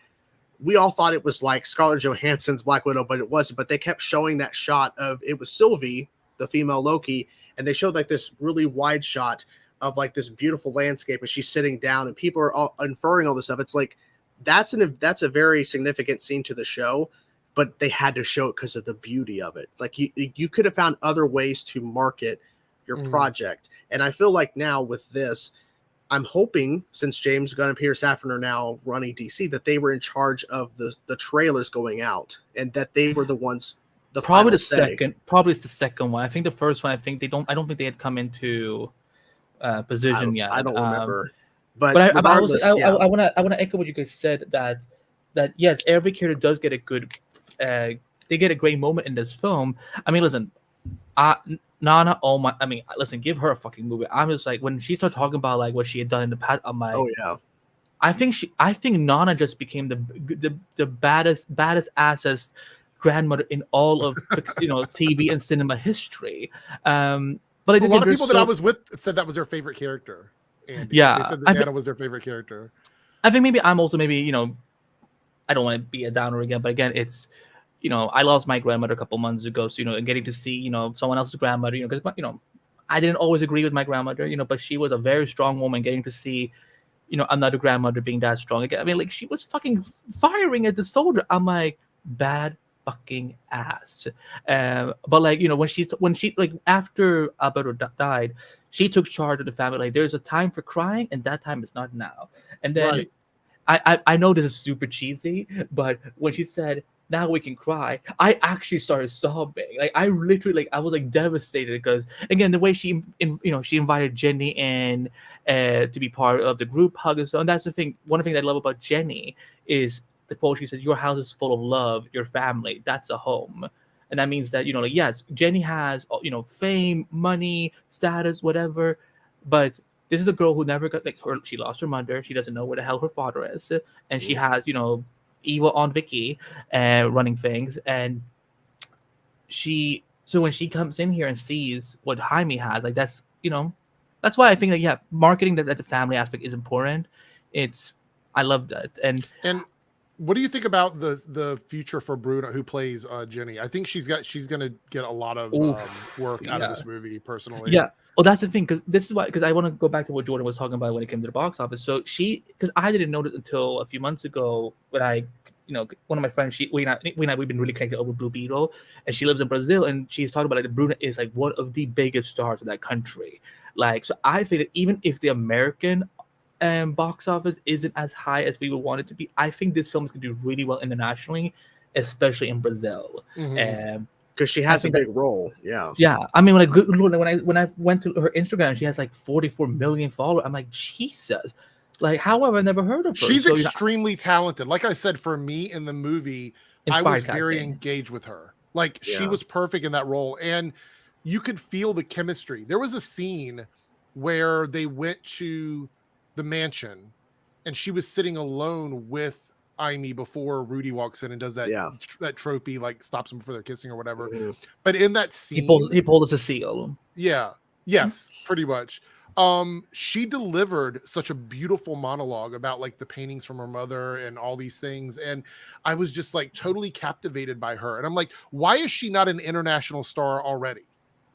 Speaker 2: we all thought it was like Scarlett Johansson's Black Widow, but it wasn't. But they kept showing that shot of it was Sylvie, the female Loki, and they showed like this really wide shot of like this beautiful landscape, and she's sitting down, and people are all inferring all this stuff. It's like that's a very significant scene to the show. But they had to show it because of the beauty of it. Like you could have found other ways to market your project. And I feel like now with this, I'm hoping, since James Gunn and Peter Safran are now running DC, that they were in charge of the trailers going out, and that they were the ones. Probably it's
Speaker 1: the second one. I think the first one, I don't think they had come into position yet.
Speaker 2: I don't remember.
Speaker 1: But I want to echo what you guys said, that yes, every character does get a good. They get a great moment in this film. I mean, listen, Nana. Oh my! I mean, listen, give her a fucking movie. I'm just like, when she started talking about like what she had done in the past, I'm like,
Speaker 2: oh yeah.
Speaker 1: I think Nana just became the baddest assest grandmother in all of TV and cinema history. But
Speaker 3: a lot of people that I was with said that was their favorite character. Andy.
Speaker 1: Yeah,
Speaker 3: they said that Nana was their favorite character.
Speaker 1: I think maybe I'm also I don't want to be a downer again, but again, it's I lost my grandmother a couple months ago, so and getting to see someone else's grandmother, because I didn't always agree with my grandmother, but she was a very strong woman. Getting to see another grandmother being that strong again, I mean, like, she was fucking firing at the soldier. I'm like, bad fucking ass. But like when she like after Alberto died, she took charge of the family. Like, there's a time for crying, and that time is not now. And then. Right. I know this is super cheesy, but when she said, "Now we can cry," I actually started sobbing. Like, I literally, I was like devastated, because again, the way she invited Jenny in to be part of the group hug and so. And that's the thing. One of the things I love about Jenny is the quote she says, "Your house is full of love. Your family, that's a home." And that means that yes, Jenny has fame, money, status, whatever, but this is a girl who never got she lost her mother. She doesn't know where the hell her father is, and she has evil Aunt Vicky running things. And so when she comes in here and sees what Jaime has, like, that's why I think that marketing that the family aspect is important. I love that. And
Speaker 3: What do you think about the future for Bruna, who plays Jenny? I think she's gonna get a lot of work out of this movie, personally.
Speaker 1: Yeah. Oh, that's the thing, because this is why, because I want to go back to what Jordan was talking about when it came to the box office. So because I didn't know it until a few months ago when one of my friends, we've been really connected over Blue Beetle, and she lives in Brazil, and she's talking about like Bruna is like one of the biggest stars of that country. Like, so I think that even if the American box office isn't as high as we would want it to be, I think this film is going to do really well internationally, especially in Brazil.
Speaker 2: Because she has a big role.
Speaker 1: Yeah. I mean, when I went to her Instagram, she has like 44 million followers. I'm like, Jesus. Like, how have I never heard of her?
Speaker 3: She's extremely talented. Like I said, for me in the movie, I was very engaged with her. Like, she was perfect in that role. And you could feel the chemistry. There was a scene where they went to the mansion and she was sitting alone with Amy before Rudy walks in and does that that tropey, like stops them before they're kissing or whatever. But in that scene,
Speaker 1: he pulled us a seal.
Speaker 3: Yes, pretty much. She delivered such a beautiful monologue about like the paintings from her mother and all these things, and I was just like totally captivated by her. And I'm like, why is she not an international star already?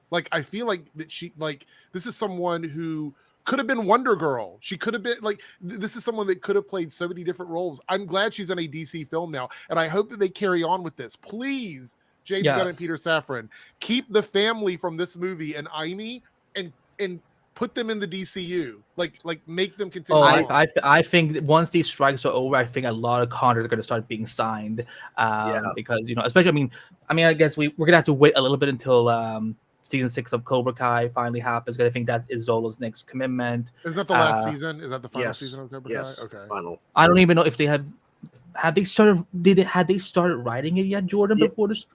Speaker 3: Like, I feel like that this is someone who could have been Wonder Girl. She could have been like, this is someone that could have played so many different roles. I'm glad she's in a DC film now, and I hope that they carry on with this. Please, James Gunn and Peter Safran, keep the family from this movie and Amy and put them in the DCU. Like make them continue.
Speaker 1: I think once these strikes are over, I think a lot of contracts are going to start being signed. Because especially, I mean, I guess we're gonna have to wait a little bit until season 6 of Cobra Kai finally happens. Because I think that's Xolo's next commitment.
Speaker 3: Is that the last season? Is that the final season of Cobra Kai? Okay.
Speaker 2: Final.
Speaker 1: I don't even know if they had they started writing it yet, Jordan, before this.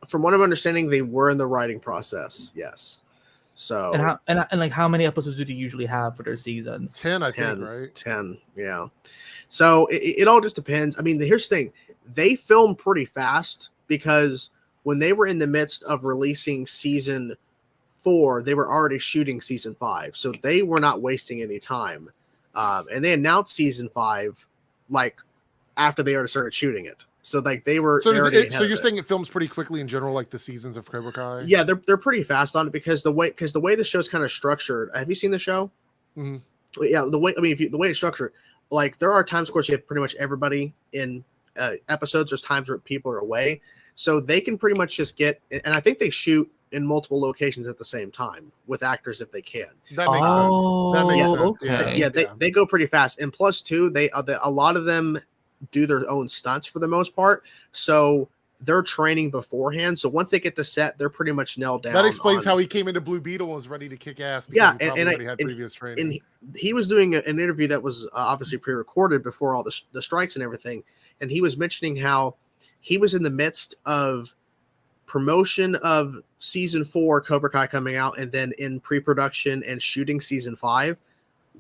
Speaker 2: From what I'm understanding, they were in the writing process. Yes. So
Speaker 1: and like how many episodes do they usually have for their seasons?
Speaker 3: 10, I think, right?
Speaker 2: 10, yeah. So it all just depends. I mean, here's the thing: they film pretty fast because when they were in the midst of releasing season 4, they were already shooting season 5, so they were not wasting any time. And they announced season 5 like after they already started shooting it. So like they were.
Speaker 3: So you're saying it films pretty quickly in general, like the seasons of Cobra Kai?
Speaker 2: Yeah, they're pretty fast on it because the way the show's kind of structured. Have you seen the show?
Speaker 3: Mm-hmm.
Speaker 2: Yeah, the way it's structured, like there are times, of course, you have pretty much everybody in episodes. There's times where people are away, so they can pretty much just get. And I think they shoot in multiple locations at the same time with actors if they can.
Speaker 3: That makes sense. That makes sense.
Speaker 2: Okay. They go pretty fast, and plus too, a lot of them do their own stunts for the most part, so they're training beforehand. So once they get to set, they're pretty much nailed down.
Speaker 3: That explains how he came into Blue Beetle and was ready to kick ass.
Speaker 2: Yeah,
Speaker 3: and he had previous training.
Speaker 2: And he was doing an interview that was obviously pre-recorded before all the strikes and everything, and he was mentioning how he was in the midst of promotion of season 4 Cobra Kai coming out, and then in pre-production and shooting season 5,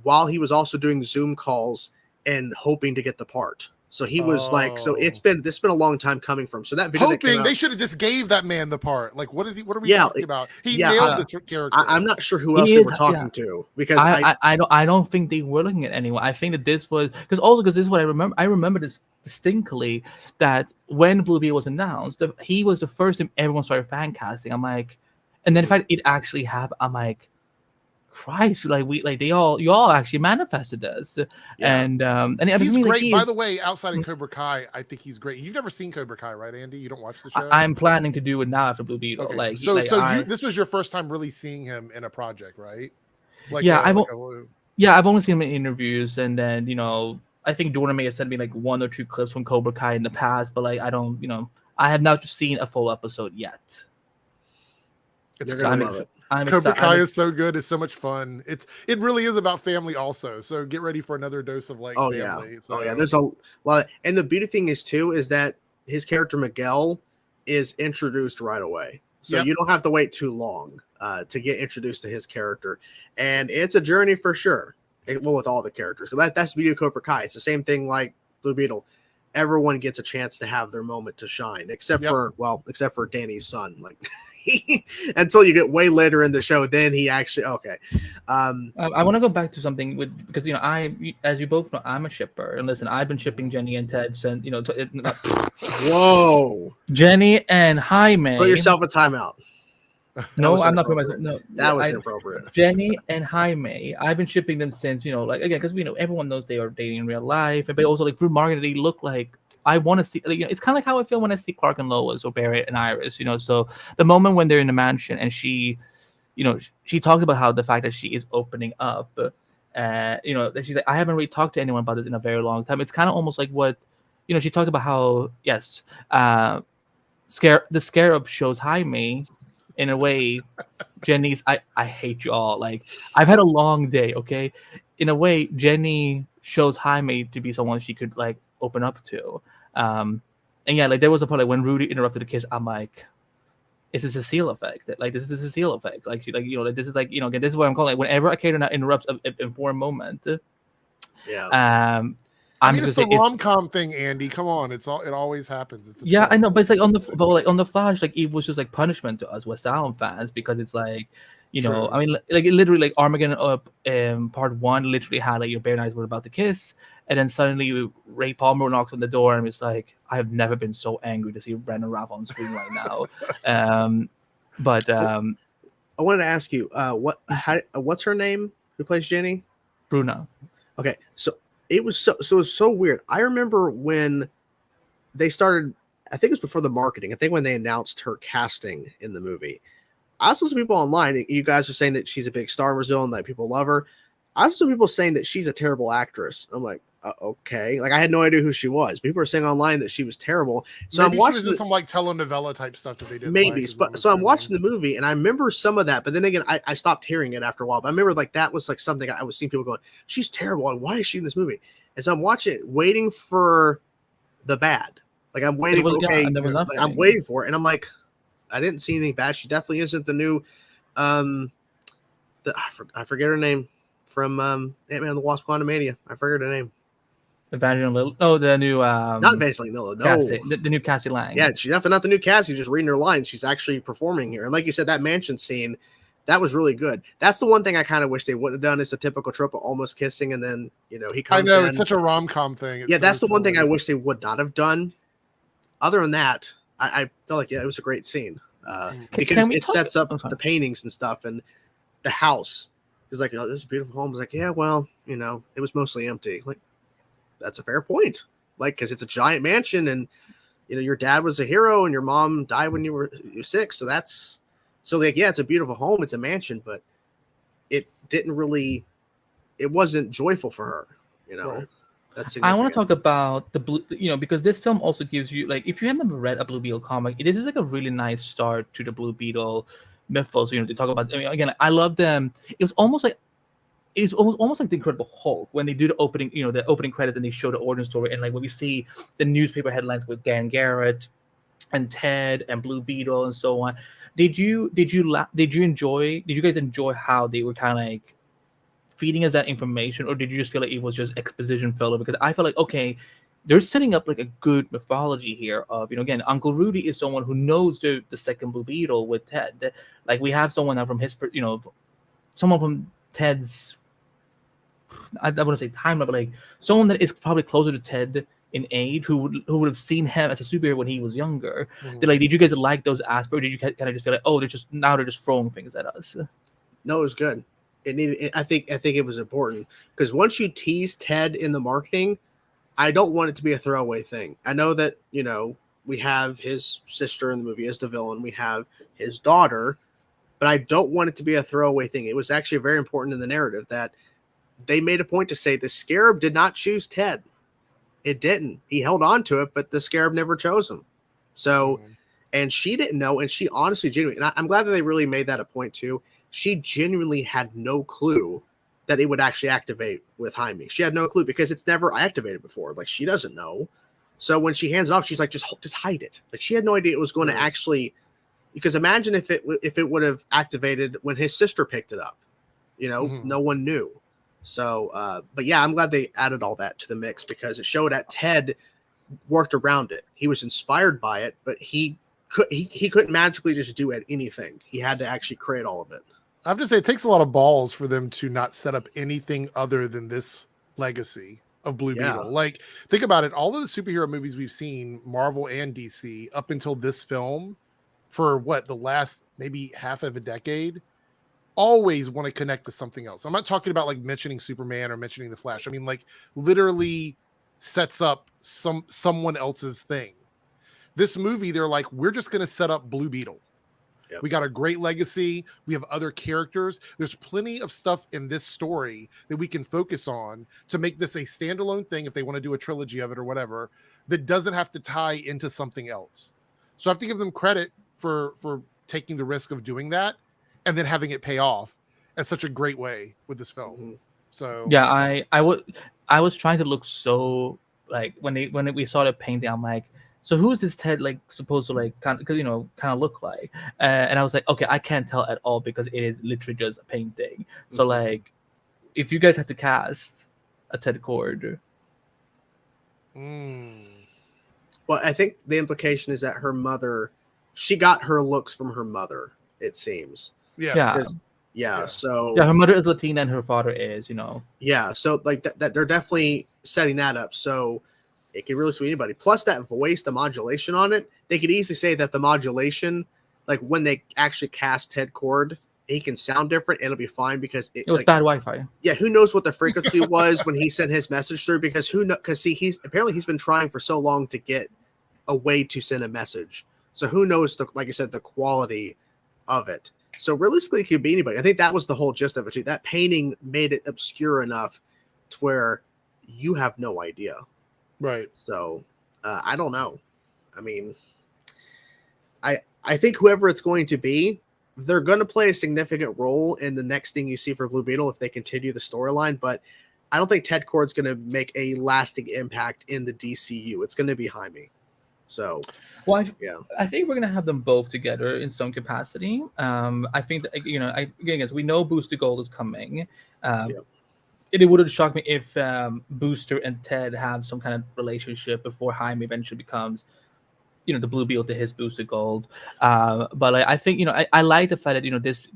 Speaker 2: while he was also doing Zoom calls and hoping to get the part. So he was like, so this been a long time coming from. So that video
Speaker 3: hoping they should have just gave that man the part. Like, what are we talking about? He nailed the character.
Speaker 2: I'm not sure who else they were talking to, because
Speaker 1: I don't think they were looking at anyone. I think that this was because this is what I remember. I remember this distinctly, that when Blue Beetle was announced, he was the first time everyone started fan casting. I'm like, and then in fact it actually happened. I'm like, Christ, you all actually manifested this. And
Speaker 3: he's great. By the way, outside of Cobra Kai, I think he's great. You've never seen Cobra Kai, right, Andy? You don't watch the show?
Speaker 1: I'm planning to do it now after Blue Beetle.
Speaker 3: Okay. This was your first time really seeing him in a project, right?
Speaker 1: I've only seen him in interviews, and then I think Jordan may have sent me like 1 or 2 clips from Cobra Kai in the past, but like I don't, I have not seen a full episode yet.
Speaker 3: Cobra Kai is so good. It's so much fun. It really is about family also. So get ready for another dose of family.
Speaker 2: Yeah. There's a lot and the beauty thing is that his character Miguel is introduced right away. So you don't have to wait too long to get introduced to his character. And it's a journey for sure. With all the characters. That's the beauty of Cobra Kai. It's the same thing like Blue Beetle. everyone gets a chance to have their moment to shine, except for Danny's son. Like until you get way later in the show, then he actually
Speaker 1: I want to go back to something because as you both know, I'm a shipper, and listen, I've been shipping Jenny and Ted since
Speaker 2: whoa,
Speaker 1: Jenny and Jaime.
Speaker 2: Put yourself a timeout.
Speaker 1: No, I'm not putting myself. No,
Speaker 2: that was inappropriate.
Speaker 1: Jenny and Jaime, I've been shipping them since because everyone knows they are dating in real life, but also like through marketing, they look like I want to see. It's kind of like how I feel when I see Clark and Lois or Barry and Iris. So the moment when they're in the mansion and she talks about how the fact that she is opening up, that she's like, I haven't really talked to anyone about this in a very long time. It's kind of almost like what she talked about how the Scarab shows Jaime. In a way, Jenny's I hate you all. Like, I've had a long day, okay? In a way, Jenny shows Jaime to be someone she could like open up to. And like there was a part like when Rudy interrupted the kiss, I'm like, is this a Cecile effect? Like this is a Cecile effect. Like this is like again, this is what I'm calling. Like, whenever a character interrupts for a moment.
Speaker 3: It's the rom-com thing, Andy. Come on, it always happens.
Speaker 1: I know, but it's like on the Flash, like it was just like punishment to us West Island fans because it's like, True. I mean, like literally, like Armageddon Part 1 literally had like Bear and I were about to kiss, and then suddenly Ray Palmer knocks on the door, and it's like I have never been so angry to see Brandon Routh on screen right now.
Speaker 2: I wanted to ask you, what's her name? Who plays Jenny?
Speaker 1: Bruna.
Speaker 2: Okay, so. It was so weird. I remember when they started, I think it was before the marketing. I think when they announced her casting in the movie. I saw some people online, you guys are saying that she's a big star in Brazil and that people love her. I saw people saying that she's a terrible actress. I'm like, okay. Like I had no idea who she was. People were saying online that she was terrible. So
Speaker 3: maybe
Speaker 2: I'm watching
Speaker 3: she was in some like telenovela type stuff that they did.
Speaker 2: Maybe. So I'm watching the movie and I remember some of that, but then again, I stopped hearing it after a while. But I remember like that was like something I was seeing people going, she's terrible. Like, why is she in this movie? And so I'm watching it, waiting for the bad. Like I'm waiting I'm waiting for it. And I'm like, I didn't see anything bad. She definitely isn't the new I forget her name from Ant-Man and the Wasp: Quantumania. I forget her name.
Speaker 1: Evangeline Lilly. Oh, the new
Speaker 2: not Evangeline Lilly. No,
Speaker 1: Cassie, the new Cassie Lang.
Speaker 2: Yeah, she's definitely not the new Cassie. Just reading her lines. She's actually performing here. And like you said, that mansion scene, that was really good. That's the one thing I kind of wish they wouldn't have done. Is a typical trope of almost kissing, and then he comes.
Speaker 3: I know
Speaker 2: in.
Speaker 3: It's such a rom-com thing.
Speaker 2: That's the one thing I wish they would not have done. Other than that, I felt like it was a great scene because it sets up the paintings and stuff and the house. He's like, this is a beautiful home. He's like, yeah, well, it was mostly empty. Like, that's a fair point. Like, because it's a giant mansion and, your dad was a hero and your mom died when you were 6. So it's a beautiful home. It's a mansion, but it wasn't joyful for her,
Speaker 3: Right.
Speaker 1: I want to talk about the blue, because this film also gives you, like, if you haven't ever read a Blue Beetle comic, this is like a really nice start to the Blue Beetle mythos. They talk about, again, I love them. It was almost like the Incredible Hulk when they do the opening credits and they show the origin story, and like when we see the newspaper headlines with Dan Garrett and Ted and Blue Beetle and so on. Did you guys enjoy how they were kind of like feeding us that information, or did you just feel like it was just exposition filler? Because I felt like, okay, they're setting up like a good mythology here of, again, Uncle Rudy is someone who knows the second Blue Beetle with Ted. Like we have someone from his, someone from Ted's, I wouldn't say timeline, but like someone that is probably closer to Ted in age who would have seen him as a superhero when he was younger. Mm-hmm. Did you guys like those aspects, or did you kind of just feel like, oh, they're just throwing things at us?
Speaker 2: No, it was good. I think it was important because once you tease Ted in the marketing, I don't want it to be a throwaway thing. I know that, we have his sister in the movie as the villain. We have his daughter, but I don't want it to be a throwaway thing. It was actually very important in the narrative that they made a point to say the Scarab did not choose Ted. It didn't. He held on to it, but the Scarab never chose him. So, and she didn't know, and she honestly, genuinely, and I'm glad that they really made that a point too. She genuinely had no clue that it would actually activate with Jaime. She had no clue because it's never activated before. Like, she doesn't know. So when she hands it off, she's like, just hide it. Like, she had no idea it was going to actually, because imagine if it would have activated when his sister picked it up, no one knew. So, but yeah, I'm glad they added all that to the mix because it showed that Ted worked around it. He was inspired by it, but he couldn't magically just do anything. He had to actually create all of it.
Speaker 3: I have to say, it takes a lot of balls for them to not set up anything other than this legacy of Blue Beetle. Like, think about it. All of the superhero movies we've seen, Marvel and DC, up until this film, for the last maybe half of a decade, always want to connect to something else. I'm not talking about like mentioning Superman or mentioning the Flash. I mean, like, literally sets up someone else's thing. This movie, they're like, we're just going to set up Blue Beetle. Yep. We got a great legacy. We have other characters. There's plenty of stuff in this story that we can focus on to make this a standalone thing if they want to do a trilogy of it or whatever, that doesn't have to tie into something else. So I have to give them credit for taking the risk of doing that and then having it pay off in such a great way with this film. Mm-hmm. So
Speaker 1: yeah, I was trying to look so like when we saw the painting, I'm like, so who is this Ted like supposed to like kind of look like? And I was like, okay, I can't tell at all because it is literally just a painting. So like, if you guys had to cast a Ted Cord,
Speaker 2: well, I think the implication is that her mother, she got her looks from her mother. It seems.
Speaker 1: Yeah.
Speaker 2: So
Speaker 1: her mother is Latina and her father is,
Speaker 2: Yeah, so like that they're definitely setting that up. So it could really suit anybody. Plus that voice, the modulation on it, they could easily say that the modulation, like when they actually cast Ted Cord, he can sound different and it'll be fine because
Speaker 1: it was bad Wi-Fi.
Speaker 2: Yeah, who knows what the frequency was when he sent his message through? Because he's been trying for so long to get a way to send a message. So who knows like I said, the quality of it. So realistically, it could be anybody. I think that was the whole gist of it too. That painting made it obscure enough to where you have no idea.
Speaker 3: Right.
Speaker 2: So I don't know. I mean, I think whoever it's going to be, they're going to play a significant role in the next thing you see for Blue Beetle if they continue the storyline. But I don't think Ted Kord's going to make a lasting impact in the DCU. It's going to be Jaime. So,
Speaker 1: well, I think we're going to have them both together in some capacity. I think that, again, we know Booster Gold is coming. It wouldn't shock me if Booster and Ted have some kind of relationship before Jaime eventually becomes, the Blue Beetle to his Booster Gold. But I think, I like the fact that, this,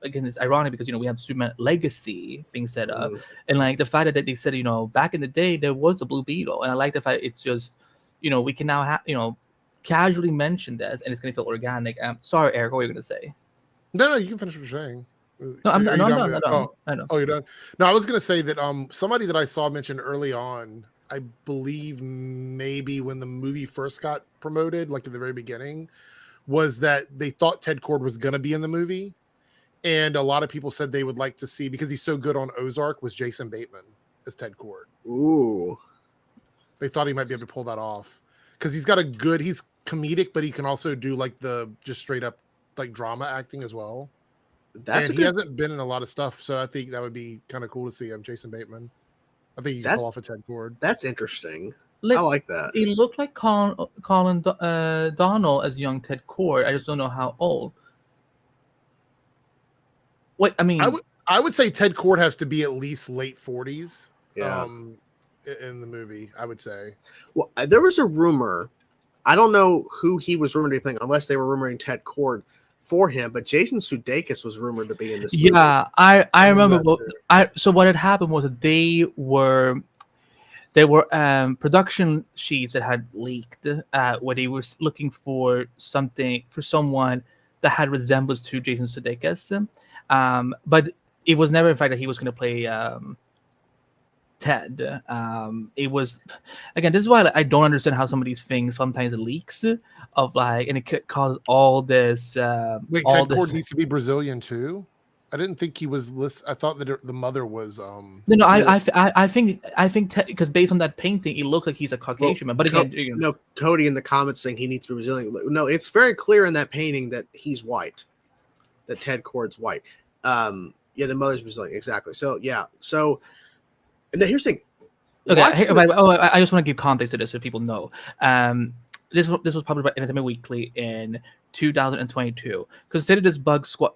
Speaker 1: again, it's ironic because, we have Superman Legacy being set up. And like the fact that they said, back in the day, there was a Blue Beetle. And I like the fact it's just, we can now have, casually mention this and it's going to feel organic. Sorry, Eric, what were you going to say?
Speaker 3: No, you can finish what you're saying.
Speaker 1: No, I'm done.
Speaker 3: I know. Oh, you're done. No, I was gonna say that somebody that I saw mentioned early on, I believe maybe when the movie first got promoted, like at the very beginning, was that they thought Ted Kord was gonna be in the movie, and a lot of people said they would like to see, because he's so good on Ozark, was Jason Bateman as Ted Kord.
Speaker 2: Ooh,
Speaker 3: they thought he might be able to pull that off because he's comedic, but he can also do like the just straight up like drama acting as well. He hasn't been in a lot of stuff, so I think that would be kind of cool to see him, Jason Bateman. I think he can pull off a Ted Kord.
Speaker 2: That's interesting. I like that.
Speaker 1: He looked like Colin Donnell as young Ted Kord. I just don't know how old. Wait, I mean,
Speaker 3: I would say Ted Kord has to be at least late 40s.
Speaker 2: Yeah.
Speaker 3: In the movie, I would say.
Speaker 2: Well, there was a rumor. I don't know who he was rumored to be playing, unless they were rumoring Ted Kord for him, but Jason Sudeikis was rumored to be in this movie.
Speaker 1: Yeah, I remember. So what had happened was that there were production sheets that had leaked where they were looking for someone that had resemblance to Jason Sudeikis, but it was never in fact that he was going to play Ted. It was, again, this is why I don't understand how some of these things sometimes leaks of like, and it could cause all this.
Speaker 3: Wait, Ted Kord needs to be Brazilian too? I didn't think he was. I thought that the mother was.
Speaker 1: No, I think because based on that painting, it looks like he's a Caucasian man. But again,
Speaker 2: Cody in the comments saying he needs to be Brazilian. No, it's very clear in that painting that he's white. That Ted Kord's white. The mother's Brazilian, exactly. So yeah, and then here's the thing.
Speaker 1: Okay, I just want to give context to this so people know. This was published by Entertainment Weekly in 2022. Consider this Bug Squad.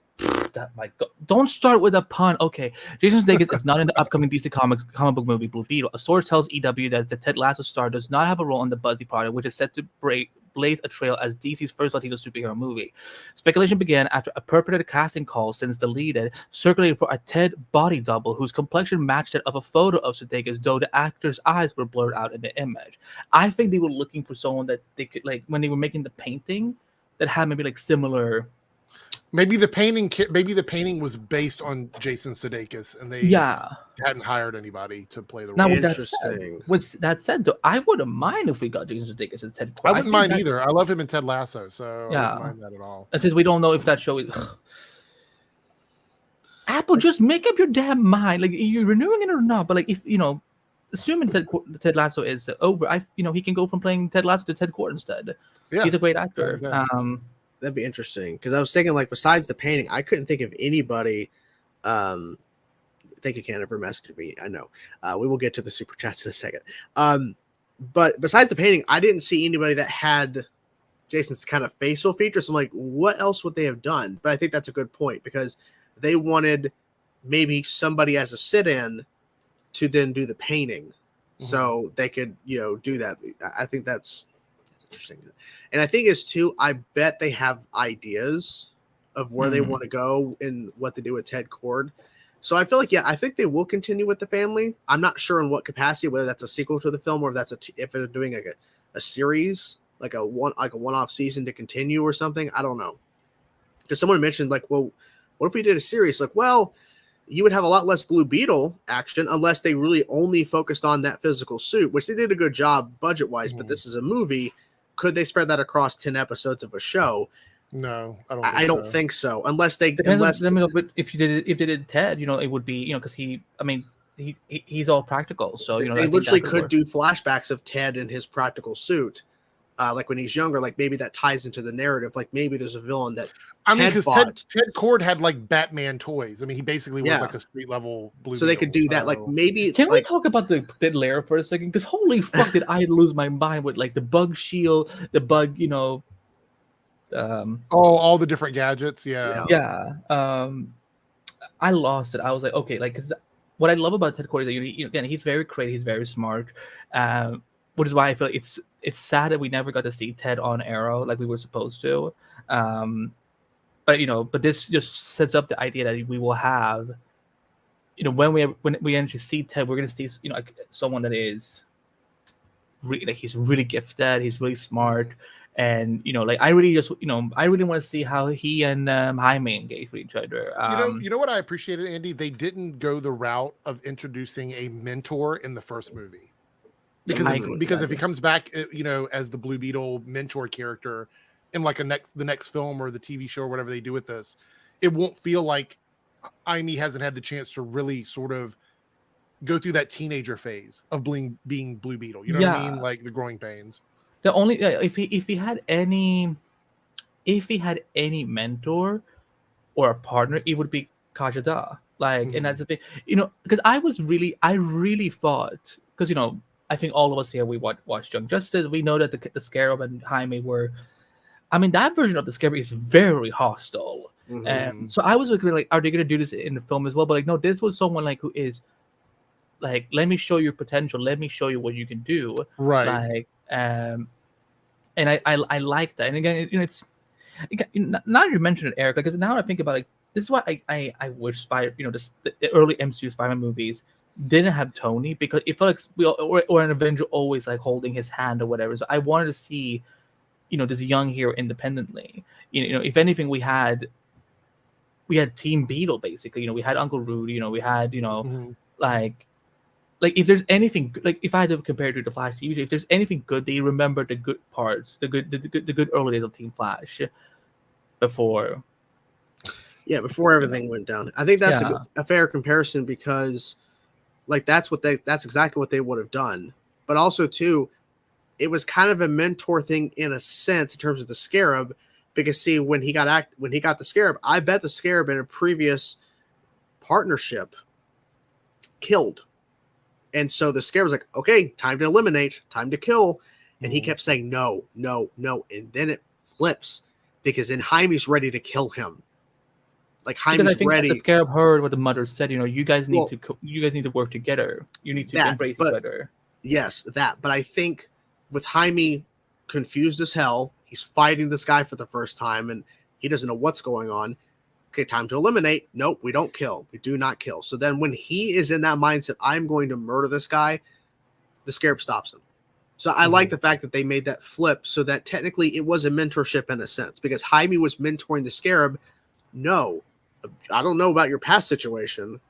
Speaker 1: that. My God, don't start with a pun. Okay, Jason Sudeikis is not in the upcoming DC comic book movie Blue Beetle. A source tells EW that the Ted Lasso star does not have a role in the Buzzy project, which is set to blaze a trail as DC's first Latino superhero movie. Speculation began after a perpetrated casting call, since deleted, circulated for a Ted body double whose complexion matched that of a photo of Sudeikis, though the actor's eyes were blurred out in the image. I think they were looking for someone that they could, like, when they were making the painting, that had maybe like similar.
Speaker 3: Maybe the painting was based on Jason Sudeikis, and they hadn't hired anybody to play the role.
Speaker 1: Now, with that said, though, I wouldn't mind if we got Jason Sudeikis as Ted.
Speaker 3: I wouldn't mind either. I love him in Ted Lasso, so I wouldn't mind that at all.
Speaker 1: And since we don't know if that show is Apple, just make up your damn mind. Like, you're renewing it or not. But like, if assuming Ted Lasso is over, he can go from playing Ted Lasso to Ted Cord instead. Yeah, he's a great actor.
Speaker 2: That'd be interesting, because I was thinking, like, besides the painting, I couldn't think of anybody. Thank you, Canada, for messaging me. I know we will get to the super chats in a second. But besides the painting, I didn't see anybody that had Jason's kind of facial features. I'm like, what else would they have done? But I think that's a good point, because they wanted maybe somebody as a sit-in to then do the painting, so they could do that. I think that's interesting. And I think it's too, I bet they have ideas of where they want to go and what they do with Ted Cord. So I feel like, I think they will continue with the family. I'm not sure in what capacity, whether that's a sequel to the film or if that's if they're doing like a series, like a one-off season to continue or something. I don't know. Because someone mentioned, like, well, what if we did a series? Like, well, you would have a lot less Blue Beetle action unless they really only focused on that physical suit, which they did a good job budget-wise, but this is a movie. Could they spread that across 10 episodes of a show?
Speaker 3: No,
Speaker 2: I don't think so. Unless if
Speaker 1: they did Ted, it would be, because he's all practical. So
Speaker 2: they literally could do flashbacks of Ted in his practical suit, like when he's younger. Like maybe that ties into the narrative. Like maybe there's a villain that
Speaker 3: because Ted Cord had like Batman toys. I mean, he basically was like a street level Blue.
Speaker 2: So they could do that. Like maybe.
Speaker 1: Can we talk about the lair for a second? Because holy fuck, did I lose my mind with like the bug shield, the bug,
Speaker 3: all the different gadgets.
Speaker 1: I lost it. I was like, okay, like, because what I love about Ted Cord is that again, he's very creative, he's very smart, which is why I feel like it's sad that we never got to see Ted on Arrow like we were supposed to. But this just sets up the idea that we will have, when we actually see Ted, we're gonna see like someone that is he's really gifted, he's really smart. And like I really want to see how he and Jaime engage with each other.
Speaker 3: You know what I appreciated, Andy? They didn't go the route of introducing a mentor in the first movie, because if he comes back, as the Blue Beetle mentor character in like the next film or the TV show or whatever they do with this, it won't feel like Jaime hasn't had the chance to really sort of go through that teenager phase of being Blue Beetle. You know what I mean? Like the growing pains.
Speaker 1: The only if he had any mentor or a partner, it would be Kajada. Like, and that's a big, because I really thought, because I think all of us here we watched Young Justice. We know that the Scarab and Jaime were, that version of the Scarab is very hostile. So I was looking like, are they going to do this in the film as well? But like, no, this was someone like who is like, let me show your potential. Let me show you what you can do.
Speaker 3: Right.
Speaker 1: Like, and I like that. And again, now you mentioned it, Eric, because now I think about, like, this is why I wish the early MCU Spider-Man movies didn't have Tony, because it felt like or an Avenger always like holding his hand or whatever. So I wanted to see, this young hero independently. If anything, we had Team Beetle basically. We had Uncle Rudy. We had like if there's anything, like if I had to compare it to the Flash TV, if there's anything good, they remember the good parts, the good early days of Team Flash before
Speaker 2: everything went down. I think that's a fair comparison, because like that's exactly what they would have done. But also too, it was kind of a mentor thing in a sense in terms of the Scarab, because see, when he got the Scarab, I bet the Scarab in a previous partnership killed. And so the Scarab was like, okay, time to eliminate, time to kill. And he kept saying, no, no, no. And then it flips, because then Jaime's ready to kill him. Like
Speaker 1: Because
Speaker 2: Jaime's
Speaker 1: I think that
Speaker 2: ready.
Speaker 1: the Scarab heard what the mother said. You guys need
Speaker 2: Well,
Speaker 1: to work together. You need to
Speaker 2: that,
Speaker 1: embrace
Speaker 2: but
Speaker 1: each other.
Speaker 2: yes, that. But I think with Jaime confused as hell, he's fighting this guy for the first time, and he doesn't know what's going on. Okay, time to eliminate. Nope, we don't kill. We do not kill. So then when he is in that mindset, I'm going to murder this guy, the Scarab stops him. So I like the fact that they made that flip so that technically it was a mentorship in a sense, because Jaime was mentoring the Scarab. No, I don't know about your past situation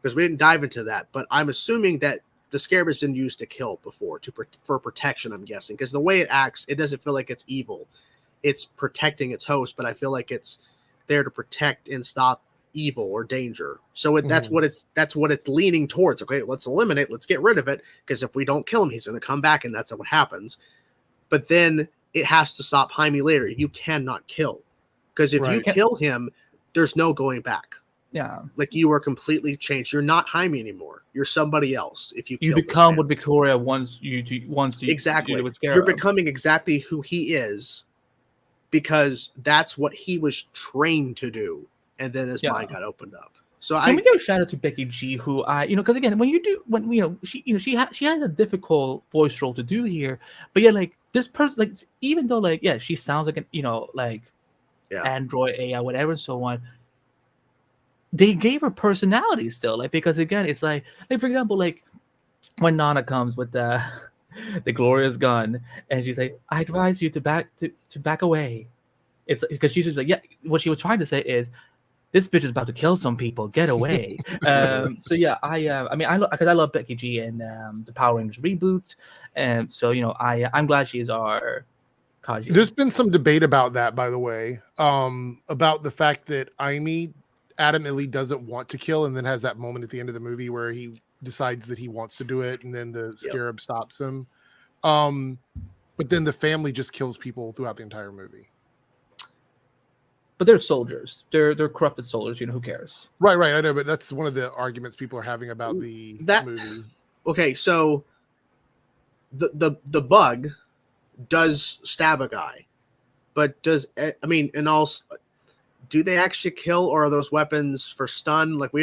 Speaker 2: because we didn't dive into that, but I'm assuming that the Scarab has been used to kill before for protection, I'm guessing, because the way it acts, it doesn't feel like it's evil. It's protecting its host, but I feel like it's there to protect and stop evil or danger. So that's what it's leaning towards. Okay, let's eliminate, let's get rid of it, because if we don't kill him, he's going to come back, and that's what happens. But then it has to stop Jaime later. You cannot kill, because if you kill him, there's no going back.
Speaker 1: Yeah,
Speaker 2: like you are completely changed. You're not Jaime anymore. You're somebody else. If you
Speaker 1: become what Victoria wants you to
Speaker 2: exactly.
Speaker 1: do with Scarab.
Speaker 2: You're becoming exactly who he is, because that's what he was trained to do. And then his mind got opened up. So
Speaker 1: Can we give a shout out to Becky G, who because again, she has a difficult voice role to do here, but yeah, like this person, like even though like she sounds like an android AI whatever and so on, they gave her personality still, like, because again, it's like for example, like when Nana comes with the glorious gun, and she's like, I advise you to back away. It's because she's just like, what she was trying to say is, this bitch is about to kill some people. Get away. So yeah, because I love Becky G and the Power Rangers reboot, and so I'm glad she's our Kaji.
Speaker 3: There's been some debate about that, by the way, about the fact that Aimee adamantly doesn't want to kill, and then has that moment at the end of the movie where he decides that he wants to do it, and then the Scarab stops him. But then the family just kills people throughout the entire movie.
Speaker 1: But they're soldiers. They're corrupted soldiers. Who cares?
Speaker 3: Right. I know, but that's one of the arguments people are having about the movie.
Speaker 2: Okay, so the bug does stab a guy, but do they actually kill, or are those weapons for stun? Like, I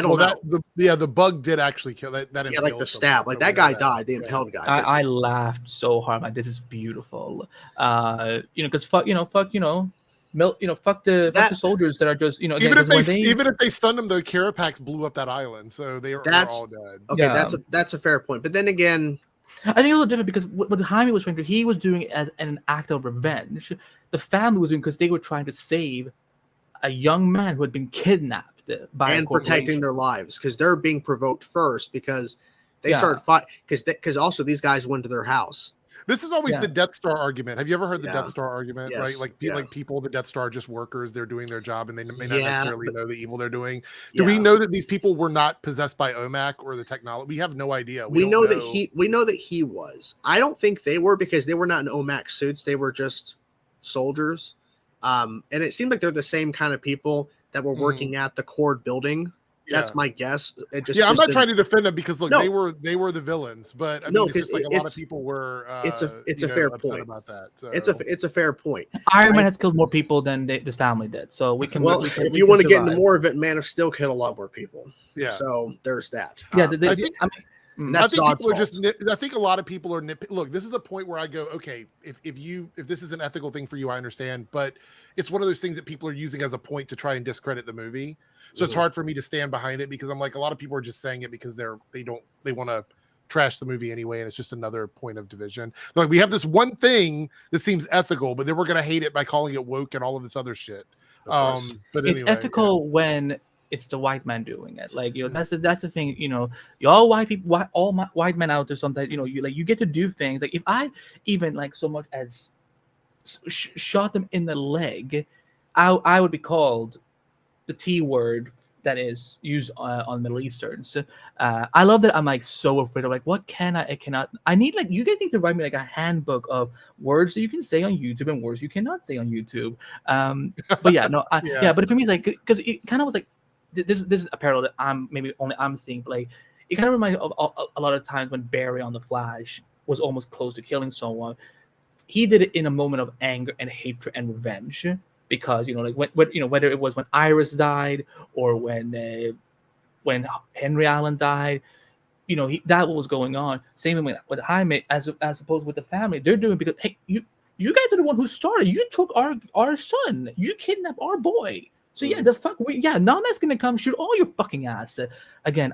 Speaker 2: don't know.
Speaker 3: The bug did actually kill that.
Speaker 2: Like the stab, like that guy died. The impaled guy.
Speaker 1: I laughed so hard. Like, this is beautiful. Because fuck the soldiers that are just
Speaker 3: even if they stunned them, the Carapax blew up that island, so they're all dead.
Speaker 2: Okay, that's a fair point. But then again,
Speaker 1: I think it's a little different, because what Jaime was trying to do, he was doing it as an act of revenge. The family was doing because they were trying to save a young man who had been kidnapped by
Speaker 2: and protecting their lives, because they're being provoked first, because they started fighting, because also these guys went to their house.
Speaker 3: This is always the Death Star argument. Have you ever heard the Death Star argument?
Speaker 2: Yes.
Speaker 3: Right, like people, the Death Star are just workers. They're doing their job, and they may not necessarily know the evil they're doing. Do we know that these people were not possessed by OMAC or the technology? We have no idea. We know
Speaker 2: that he was. I don't think they were, because they were not in OMAC suits. They were just soldiers. And it seemed like they're the same kind of people that were working at the Cord building. That's my guess.
Speaker 3: I'm not trying to defend them, because look, they were the villains, but it's just like a lot of people were.
Speaker 2: It's a fair point
Speaker 3: about that. So.
Speaker 2: It's a fair point.
Speaker 1: Iron Man has killed more people than this family did, so we can.
Speaker 2: If you want to get into more of it, Man of Steel killed a lot more people.
Speaker 3: Yeah.
Speaker 2: So there's that.
Speaker 3: I think a lot of people are look, this is a point where I go, okay, if this is an ethical thing for you, I understand, but it's one of those things that people are using as a point to try and discredit the movie. So it's hard for me to stand behind it, because I'm like, a lot of people are just saying it because they want to trash the movie anyway, and it's just another point of division. Like, we have this one thing that seems ethical, but then we're gonna hate it by calling it woke and all of this other shit. But
Speaker 1: it's ethical when it's the white man doing it. Like, that's the thing. Y'all white people, all white men out there, sometimes you get to do things. Like, if I even like so much as shot them in the leg, I would be called the T word that is used on Middle Easterns. I love that. I'm like so afraid of like, what cannot. I need, like, you guys need to write me like a handbook of words that you can say on YouTube and words you cannot say on YouTube. But but for me, like, because it kind of was like, this is a parallel that I'm seeing, but like, it kind of reminds me of a lot of times when Barry on The Flash was almost close to killing someone. He did it in a moment of anger and hatred and revenge. because like when whether it was when Iris died or when Henry Allen died, that was going on. Same with Jaime, as opposed with the family, they're doing because hey, you guys are the one who started. You took our son. You kidnapped our boy. So yeah, the fuck Nana's gonna come shoot all your fucking ass. Again,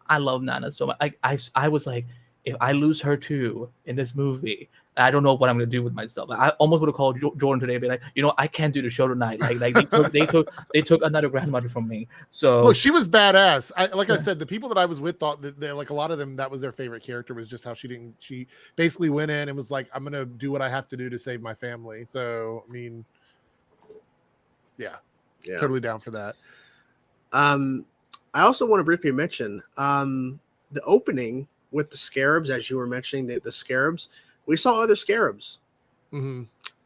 Speaker 1: I love Nana so much. I was like, if I lose her too in this movie, I don't know what I'm gonna do with myself. I almost would have called Jordan today and be like, I can't do the show tonight. Like they took another grandmother from me. So
Speaker 3: look, she was badass. I said, the people that I was with thought that like a lot of them, that was their favorite character, was just how she basically went in and was like, I'm gonna do what I have to do to save my family. So I mean, yeah. Totally down for that.
Speaker 2: I also want to briefly mention the opening with the Scarabs, as you were mentioning the Scarabs. We saw other Scarabs.
Speaker 3: Mm-hmm.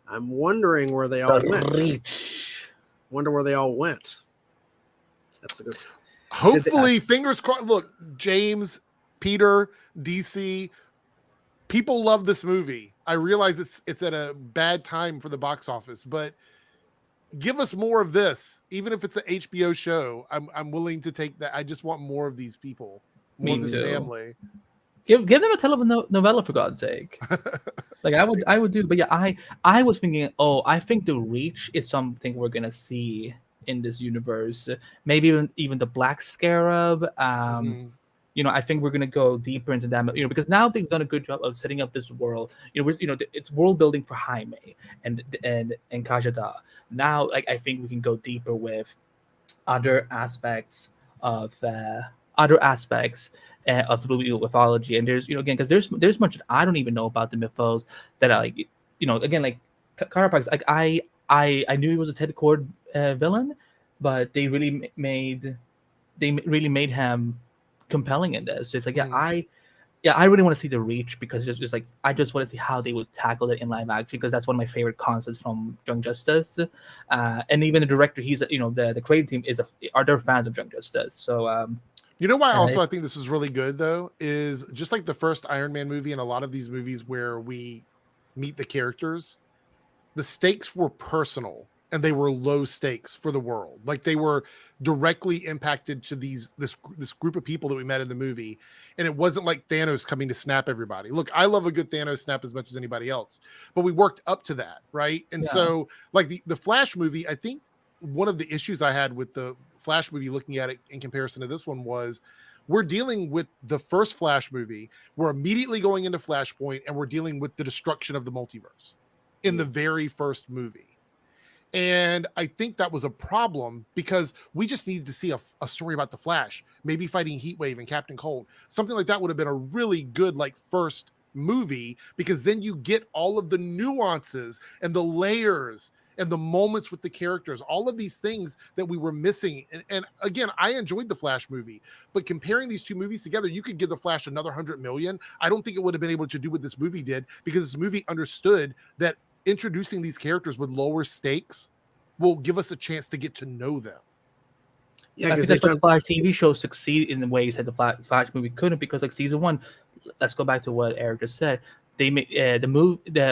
Speaker 2: I'm wondering where they all went. Wonder where they all went. That's a good.
Speaker 3: Hopefully, fingers crossed. Look, James, Peter, DC, people love this movie. I realize it's at a bad time for the box office, but give us more of this. Even if it's an HBO show, I'm willing to take that. I just want more of these people, more of this family.
Speaker 1: Give them a telenovela for God's sake. Like I would do, but yeah, I was thinking, I think the Reach is something we're gonna see in this universe. Maybe even the Black Scarab. I think we're gonna go deeper into that. Because now they've done a good job of setting up this world. It's world building for Jaime and Kajada. Now, like I think we can go deeper with other aspects of the Blue Beetle mythology. And there's again, because there's much that I don't even know about the mythos that I like. Again, like Carapax. Like I knew he was a Ted Cord villain, but they really made him compelling in this. So it's like, I really want to see the Reach, because it's just like I just want to see how they would tackle it in live action, because that's one of my favorite concepts from Young Justice. And even the director, he's the creative team are their fans of Young Justice. So
Speaker 3: why also I think this is really good though, is just like the first Iron Man movie and a lot of these movies where we meet the characters, the stakes were personal and they were low stakes for the world. Like they were directly impacted to this group of people that we met in the movie. And it wasn't like Thanos coming to snap everybody. Look, I love a good Thanos snap as much as anybody else, but we worked up to that. Right. And so like the Flash movie, I think one of the issues I had with the Flash movie, looking at it in comparison to this one, was we're dealing with the first Flash movie. We're immediately going into Flashpoint and we're dealing with the destruction of the multiverse in the very first movie. And I think that was a problem, because we just needed to see a story about the Flash, maybe fighting Heatwave and Captain Cold. Something like that would have been a really good like first movie, because then you get all of the nuances and the layers and the moments with the characters, all of these things that we were missing. And again, I enjoyed the Flash movie, but comparing these two movies together, you could give the Flash another 100 million. I don't think it would have been able to do what this movie did, because this movie understood that introducing these characters with lower stakes will give us a chance to get to know them.
Speaker 1: Yeah, because that's why the Flash TV show succeed in the ways that the Flash movie couldn't, because like season one, let's go back to what Eric just said. They made the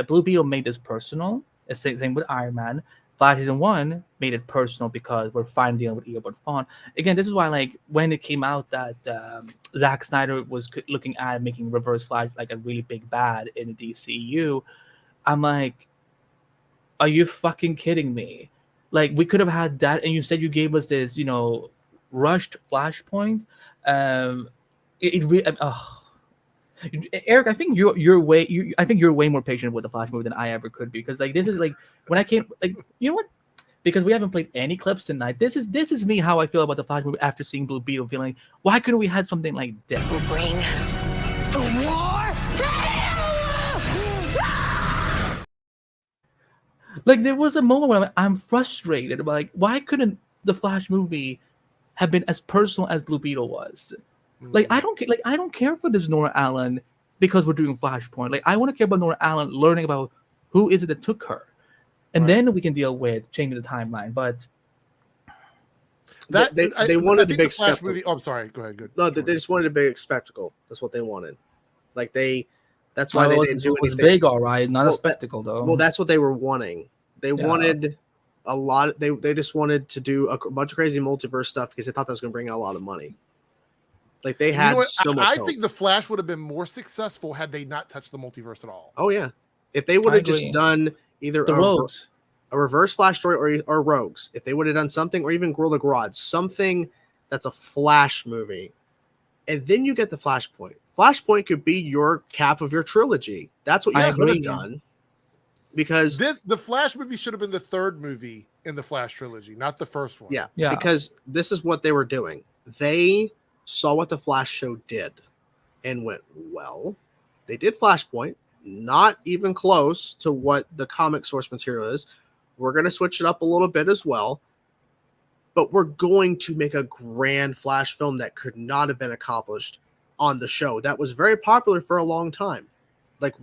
Speaker 1: Blue Beetle made this personal. Same with Iron Man. Flash season one made it personal because we're finally dealing with Eobard Thawne. Again, this is why like when it came out that Zack Snyder was looking at making Reverse Flash like a really big bad in the DCU, I'm like, are you fucking kidding me? Like, we could have had that, and you said you gave us this, rushed Flashpoint. Eric, I think you're way more patient with the Flash movie than I ever could be, because like this is like when I came, like, you know what? Because we haven't played any clips tonight. This is me how I feel about the Flash movie after seeing Blue Beetle, feeling why couldn't we had something like this?
Speaker 5: We'll bring the war.
Speaker 1: Like there was a moment when I'm frustrated. Like, why couldn't the Flash movie have been as personal as Blue Beetle was? Like I don't care for this Nora Allen because we're doing Flashpoint. Like I want to care about Nora Allen learning about who is it that took her, and then we can deal with changing the timeline. But
Speaker 2: that they wanted the big
Speaker 3: Flash movie. Oh, I'm sorry. Go ahead. Good.
Speaker 2: No, they just wanted a big spectacle. That's what they wanted. Like that's why they didn't do anything.
Speaker 1: It was big, all right, not a spectacle though.
Speaker 2: Well, that's what they were wanting. They wanted a lot. They just wanted to do a bunch of crazy multiverse stuff because they thought that was going to bring out a lot of money. Like they had so much.
Speaker 3: I think the Flash would have been more successful had they not touched the multiverse at all.
Speaker 2: Oh yeah, if they would have just done either
Speaker 1: the Rogues,
Speaker 2: a reverse Flash story or Rogues, if they would have done something, or even Gorilla Grodd, something that's a Flash movie, and then you get the Flashpoint. Flashpoint could be your cap of your trilogy. That's what you could have done. Because
Speaker 3: the Flash movie should have been the third movie in the Flash trilogy, not the first one.
Speaker 2: Yeah. Because this is what they were doing. They saw what the Flash show did and went, well, they did Flashpoint, not even close to what the comic source material is. We're going to switch it up a little bit as well, but we're going to make a grand Flash film that could not have been accomplished on the show. That was very popular for a long time. Like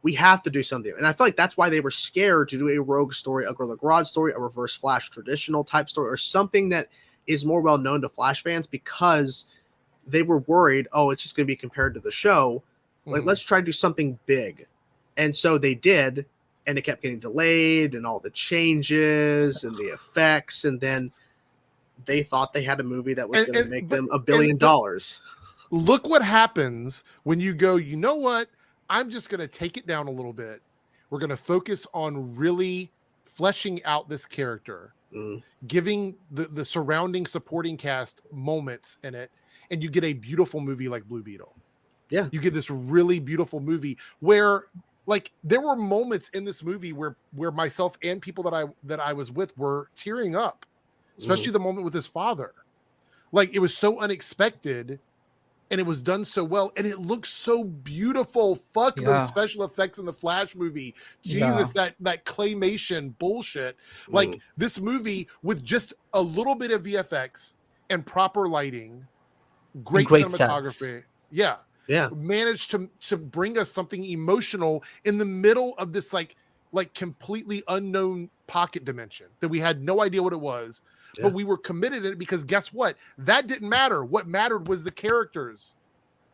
Speaker 2: we have to do something. And I feel like that's why they were scared to do a Rogue story, a Gorilla Grodd story, a Reverse Flash traditional type story, or something that is more well known to Flash fans, because they were worried, oh, it's just going to be compared to the show. Like, let's try to do something big. And so they did, and it kept getting delayed, and all the changes and the effects. And then they thought they had a movie that was going to make them $1 billion.
Speaker 3: Look what happens when you go, you know what? I'm just going to take it down a little bit. We're going to focus on really fleshing out this character, giving the surrounding supporting cast moments in it, and you get a beautiful movie like Blue Beetle.
Speaker 2: Yeah.
Speaker 3: You get this really beautiful movie where, like, there were moments in this movie where myself and people that I was with were tearing up, especially the moment with his father. Like, it was so unexpected. And it was done so well, and it looks so beautiful. Fuck those special effects in the Flash movie. Jesus, that claymation bullshit. Like, this movie with just a little bit of VFX and proper lighting, great cinematography.
Speaker 1: Sets.
Speaker 3: Yeah. Managed to bring us something emotional in the middle of this like completely unknown pocket dimension that we had no idea what it was. But we were committed in it because guess what? That didn't matter. What mattered was the characters.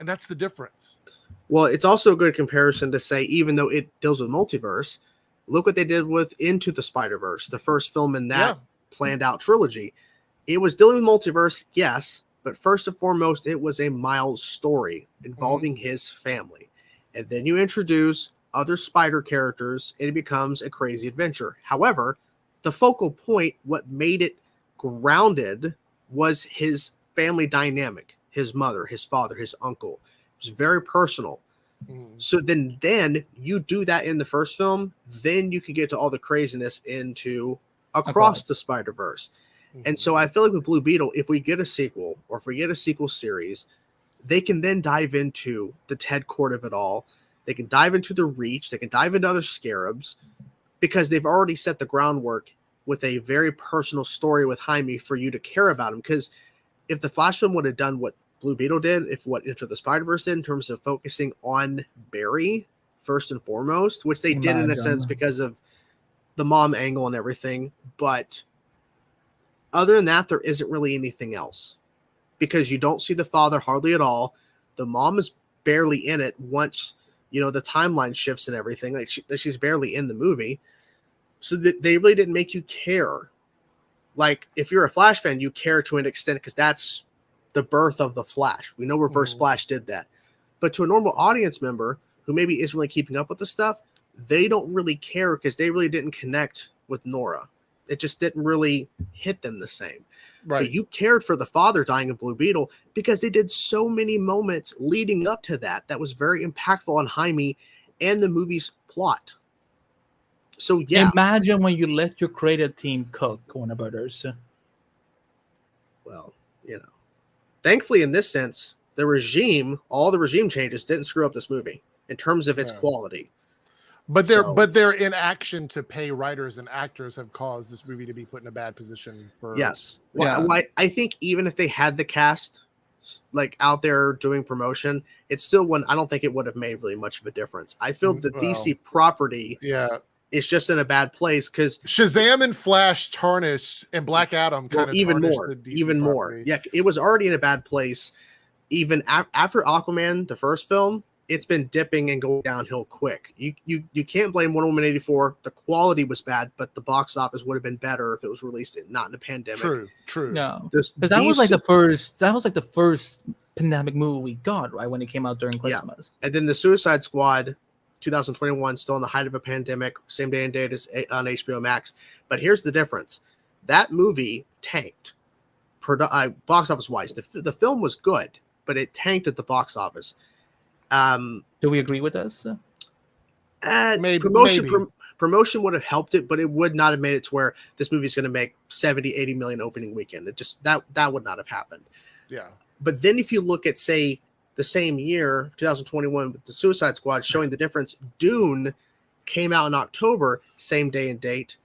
Speaker 3: And that's the difference.
Speaker 2: Well, it's also a good comparison to say, even though it deals with multiverse, look what they did with Into the Spider-Verse, the first film in that planned out trilogy. It was dealing with multiverse, yes, but first and foremost, it was a Miles story involving his family. And then you introduce other spider characters, and it becomes a crazy adventure. However, the focal point, what made it grounded, was his family dynamic, his mother, his father, his uncle. It was very personal. So then you do that in the first film, then you can get to all the craziness into Across the Spider-Verse. And so I feel like with Blue Beetle, if we get a sequel, or if we get a sequel series, they can then dive into the Ted Kord of it all. They can dive into the Reach. They can dive into other Scarabs, because they've already set the groundwork with a very personal story with Jaime for you to care about him. Because if the Flash film would have done what Blue Beetle did, if what Into the Spider-Verse did in terms of focusing on Barry first and foremost, which they did in a sense because of the mom angle and everything, but other than that, there isn't really anything else, because you don't see the father hardly at all. The mom is barely in it once, the timeline shifts and everything. Like she's barely in the movie. So they really didn't make you care. Like, if you're a Flash fan, you care to an extent because that's the birth of the Flash. We know Reverse Flash did that. But to a normal audience member who maybe isn't really keeping up with the stuff, they don't really care because they really didn't connect with Nora. It just didn't really hit them the same. Right. But you cared for the father dying of Blue Beetle because they did so many moments leading up to that was very impactful on Jaime and the movie's plot. So
Speaker 1: imagine when you let your creative team cook, Warner Brothers.
Speaker 2: Well, thankfully in this sense, all the regime changes didn't screw up this movie in terms of its quality.
Speaker 3: But their inaction to pay writers and actors have caused this movie to be put in a bad position.
Speaker 2: I think even if they had the cast like out there doing promotion, it's still I don't think it would have made really much of a difference. I feel the DC property it's just in a bad place because
Speaker 3: Shazam and Flash tarnished, and Black Adam kind of
Speaker 2: even more. Yeah, it was already in a bad place. Even after Aquaman, the first film, it's been dipping and going downhill quick. You can't blame Wonder Woman 84. The quality was bad, but the box office would have been better if it was released not in a pandemic.
Speaker 3: True.
Speaker 1: No, because that was like the first pandemic movie we got, right, when it came out during Christmas.
Speaker 2: And then the Suicide Squad 2021, still in the height of a pandemic, same day and date as on HBO Max. But here's the difference. That movie tanked box office wise. The film was good, but it tanked at the box office.
Speaker 1: Do we agree with this?
Speaker 3: Maybe.
Speaker 2: Promotion would have helped it, but it would not have made it to where this movie is going to make 70, 80 million opening weekend. It just that would not have happened.
Speaker 3: Yeah.
Speaker 2: But then if you look at, say, the same year, 2021, with the Suicide Squad, showing the difference, Dune came out in October, same day and date,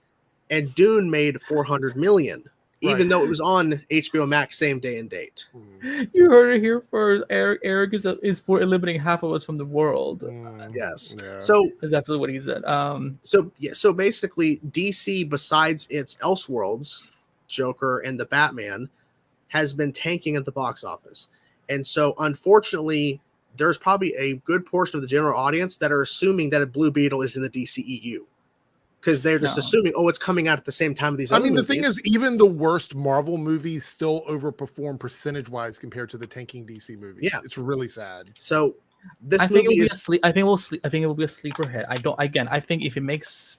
Speaker 2: and Dune made 400 million. Even though it was on HBO Max, same day and date.
Speaker 1: You heard it here first. Eric is for eliminating half of us from the world.
Speaker 2: Yes.
Speaker 3: Yeah.
Speaker 2: So
Speaker 1: that's absolutely what he said.
Speaker 2: So basically, DC, besides its Elseworlds, Joker, and the Batman, has been tanking at the box office. And so, unfortunately, there's probably a good portion of the general audience that are assuming that a Blue Beetle is in the DCEU. Because they're just assuming, it's coming out at the same time of these other movies.
Speaker 3: The thing is, even the worst Marvel movies still overperform percentage-wise compared to the tanking DC movies. Yeah. It's really sad.
Speaker 2: So this
Speaker 1: I
Speaker 2: movie
Speaker 1: think it will be a sleeper hit. I think if it makes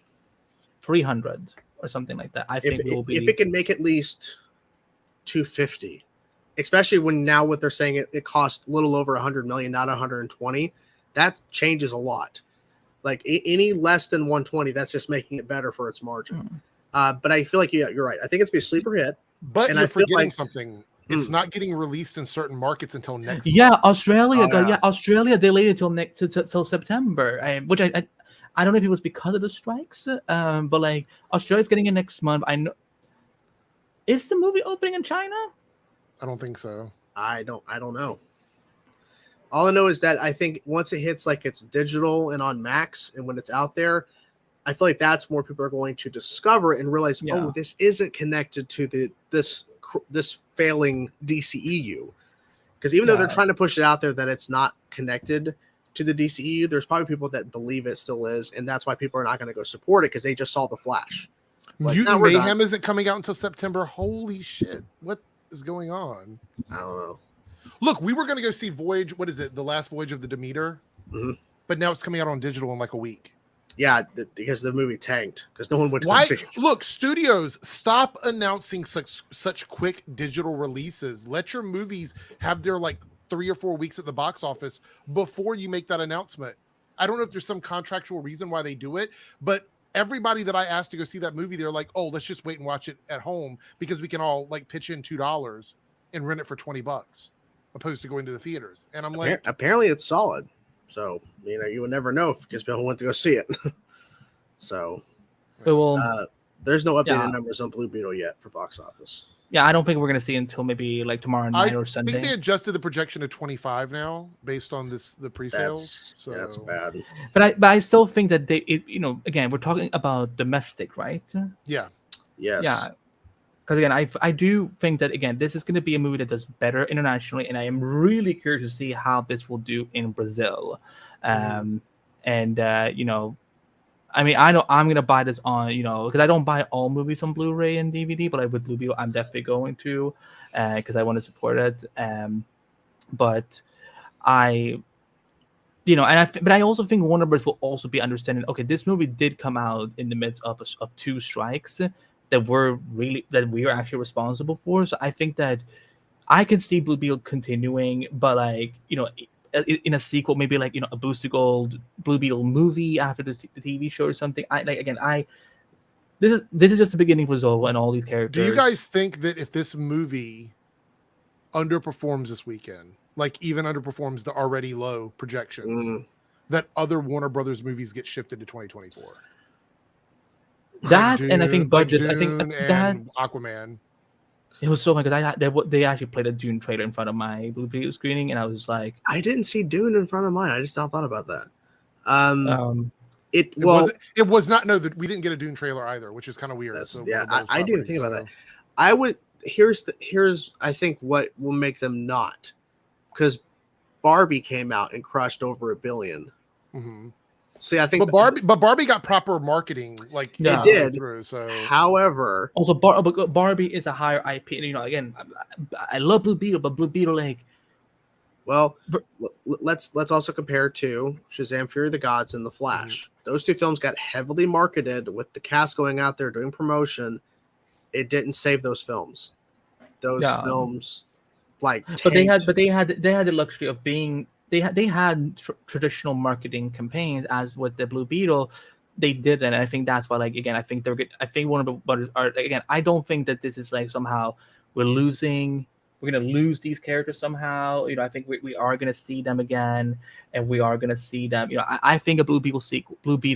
Speaker 1: 300 or something like that, I think it will be.
Speaker 2: If it can make at least 250, especially when now what they're saying it costs a little over 100 million, not 120, that changes a lot. Like any less than 120, that's just making it better for its margin. But I feel like you're right. I think it's be a sleeper hit.
Speaker 3: But you're forgetting something. It's not getting released in certain markets until next month.
Speaker 1: Australia. Australia delayed it till September. Which I don't know if it was because of the strikes. But like Australia's getting it next month. I know. Is the movie opening in China?
Speaker 3: I don't think so.
Speaker 2: I don't know. All I know is that I think once it hits like it's digital and on Max, and when it's out there, I feel like that's more people are going to discover and realize, this isn't connected to this failing DCEU. Because even though they're trying to push it out there that it's not connected to the DCEU, there's probably people that believe it still is, and that's why people are not going to go support it because they just saw the Flash.
Speaker 3: Like, Mutant Mayhem isn't coming out until September. Holy shit! What is going on?
Speaker 2: I don't know.
Speaker 3: Look, we were going to go see Voyage. What is it? The Last Voyage of the Demeter.
Speaker 2: Mm-hmm.
Speaker 3: But now it's coming out on digital in like a week.
Speaker 2: Yeah, because the movie tanked. Because no one went to
Speaker 3: Why?
Speaker 2: see it.
Speaker 3: Look, studios, stop announcing such quick digital releases. Let your movies have their like 3 or 4 weeks at the box office before you make that announcement. I don't know if there's some contractual reason why they do it, but everybody that I asked to go see that movie, they're like, "Oh, let's just wait and watch it at home because we can all like pitch in $2 and rent it for $20." Opposed to going to the theaters. And I'm like,
Speaker 2: apparently it's solid. So, you would never know because people went to go see it. So, there's no updated numbers on Blue Beetle yet for box office.
Speaker 1: Yeah, I don't think we're going to see it until maybe like tomorrow night or Sunday.
Speaker 3: I think they adjusted the projection to 25 now based on the pre-sales.
Speaker 2: That's bad.
Speaker 1: But I still think that again, we're talking about domestic, right?
Speaker 3: Yeah.
Speaker 2: Yes.
Speaker 1: Yeah. Because again, I do think that again, this is going to be a movie that does better internationally, and I am really curious to see how this will do in Brazil. I mean, I know I'm going to buy this on, because I don't buy all movies on Blu-ray and DVD, but with Blue Beetle, I'm definitely going to, because I want to support it. But I also think Warner Bros. Will also be understanding. Okay, this movie did come out in the midst of 2 strikes that we are actually responsible for. So I think that I can see Blue Beetle continuing, but like, in a sequel, maybe like, a Booster Gold Blue Beetle movie after the TV show or something. This is just the beginning for Xolo and all these characters.
Speaker 3: Do you guys think that if this movie underperforms this weekend, like even underperforms the already low projections, that other Warner Brothers movies get shifted to 2024?
Speaker 1: That Dune, and I think budgets.
Speaker 3: Like Dune,
Speaker 1: I think
Speaker 3: that Aquaman.
Speaker 1: It was so funny because they actually played a Dune trailer in front of my Blue Beetle screening, and I was like,
Speaker 2: I didn't see Dune in front of mine. I just not thought about that.
Speaker 3: It was not. No, we didn't get a Dune trailer either, which is kind of weird.
Speaker 2: So I didn't think about that. I would. Here's I think what will make them not, because Barbie came out and crushed over $1 billion.
Speaker 3: Mm-hmm.
Speaker 2: See, I think
Speaker 3: but Barbie got proper marketing, like
Speaker 2: it did.
Speaker 3: Through, so,
Speaker 2: however,
Speaker 1: also Barbie is a higher IP. You know, again, I love Blue Beetle, but Blue Beetle, like,
Speaker 2: well, let's also compare to Shazam: Fury of the Gods and The Flash. Mm-hmm. Those two films got heavily marketed with the cast going out there doing promotion. It didn't save those films. Those films, like,
Speaker 1: but they had the luxury of being. They had traditional marketing campaigns, as with the Blue Beetle, they did, and I think that's why. Like, again, I think they're good. I think one of the butters are, again, I don't think that this is like somehow we're gonna lose these characters somehow. You know, I think we are gonna see them again, and we are gonna see them. You know, I think a Blue Beetle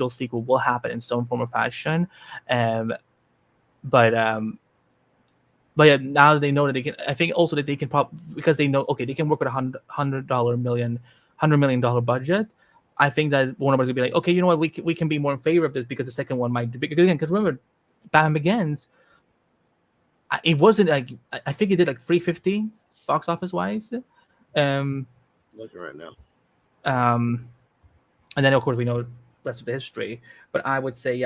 Speaker 1: sequel will happen in some form or fashion, but yeah, now that they know that they can, I think also that they can because they know, okay, they can work with $100 million budget. I think that Warner Bros. Will be like, okay, you know what, we can be more in favor of this because the second one might be again. Because remember, Batman Begins, it wasn't like, I think it did like 350 box office wise.
Speaker 2: Looking right now.
Speaker 1: And then of course we know the rest of the history. But I would say,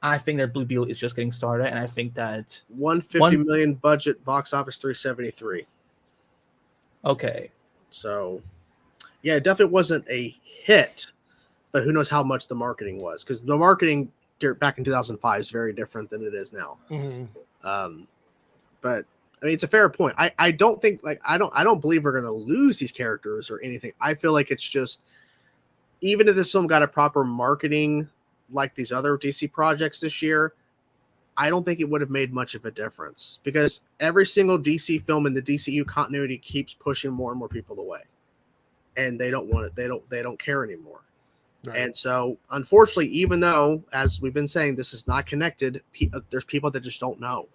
Speaker 1: I think that Blue Beetle is just getting started, and I think that
Speaker 2: $150 million budget, box office 373.
Speaker 1: Okay.
Speaker 2: So, yeah, it definitely wasn't a hit, but who knows how much the marketing was, because the marketing back in 2005 is very different than it is now.
Speaker 3: Mm-hmm.
Speaker 2: But I mean, it's a fair point. I don't think, like, I don't believe we're going to lose these characters or anything. I feel like it's just, even if this film got a proper marketing like these other DC projects this year, I don't think it would have made much of a difference, because every single DC film in the DCU continuity keeps pushing more and more people away, and they don't want it. They don't care anymore. Right. And so, unfortunately, even though, as we've been saying, this is not connected, there's people that just don't know.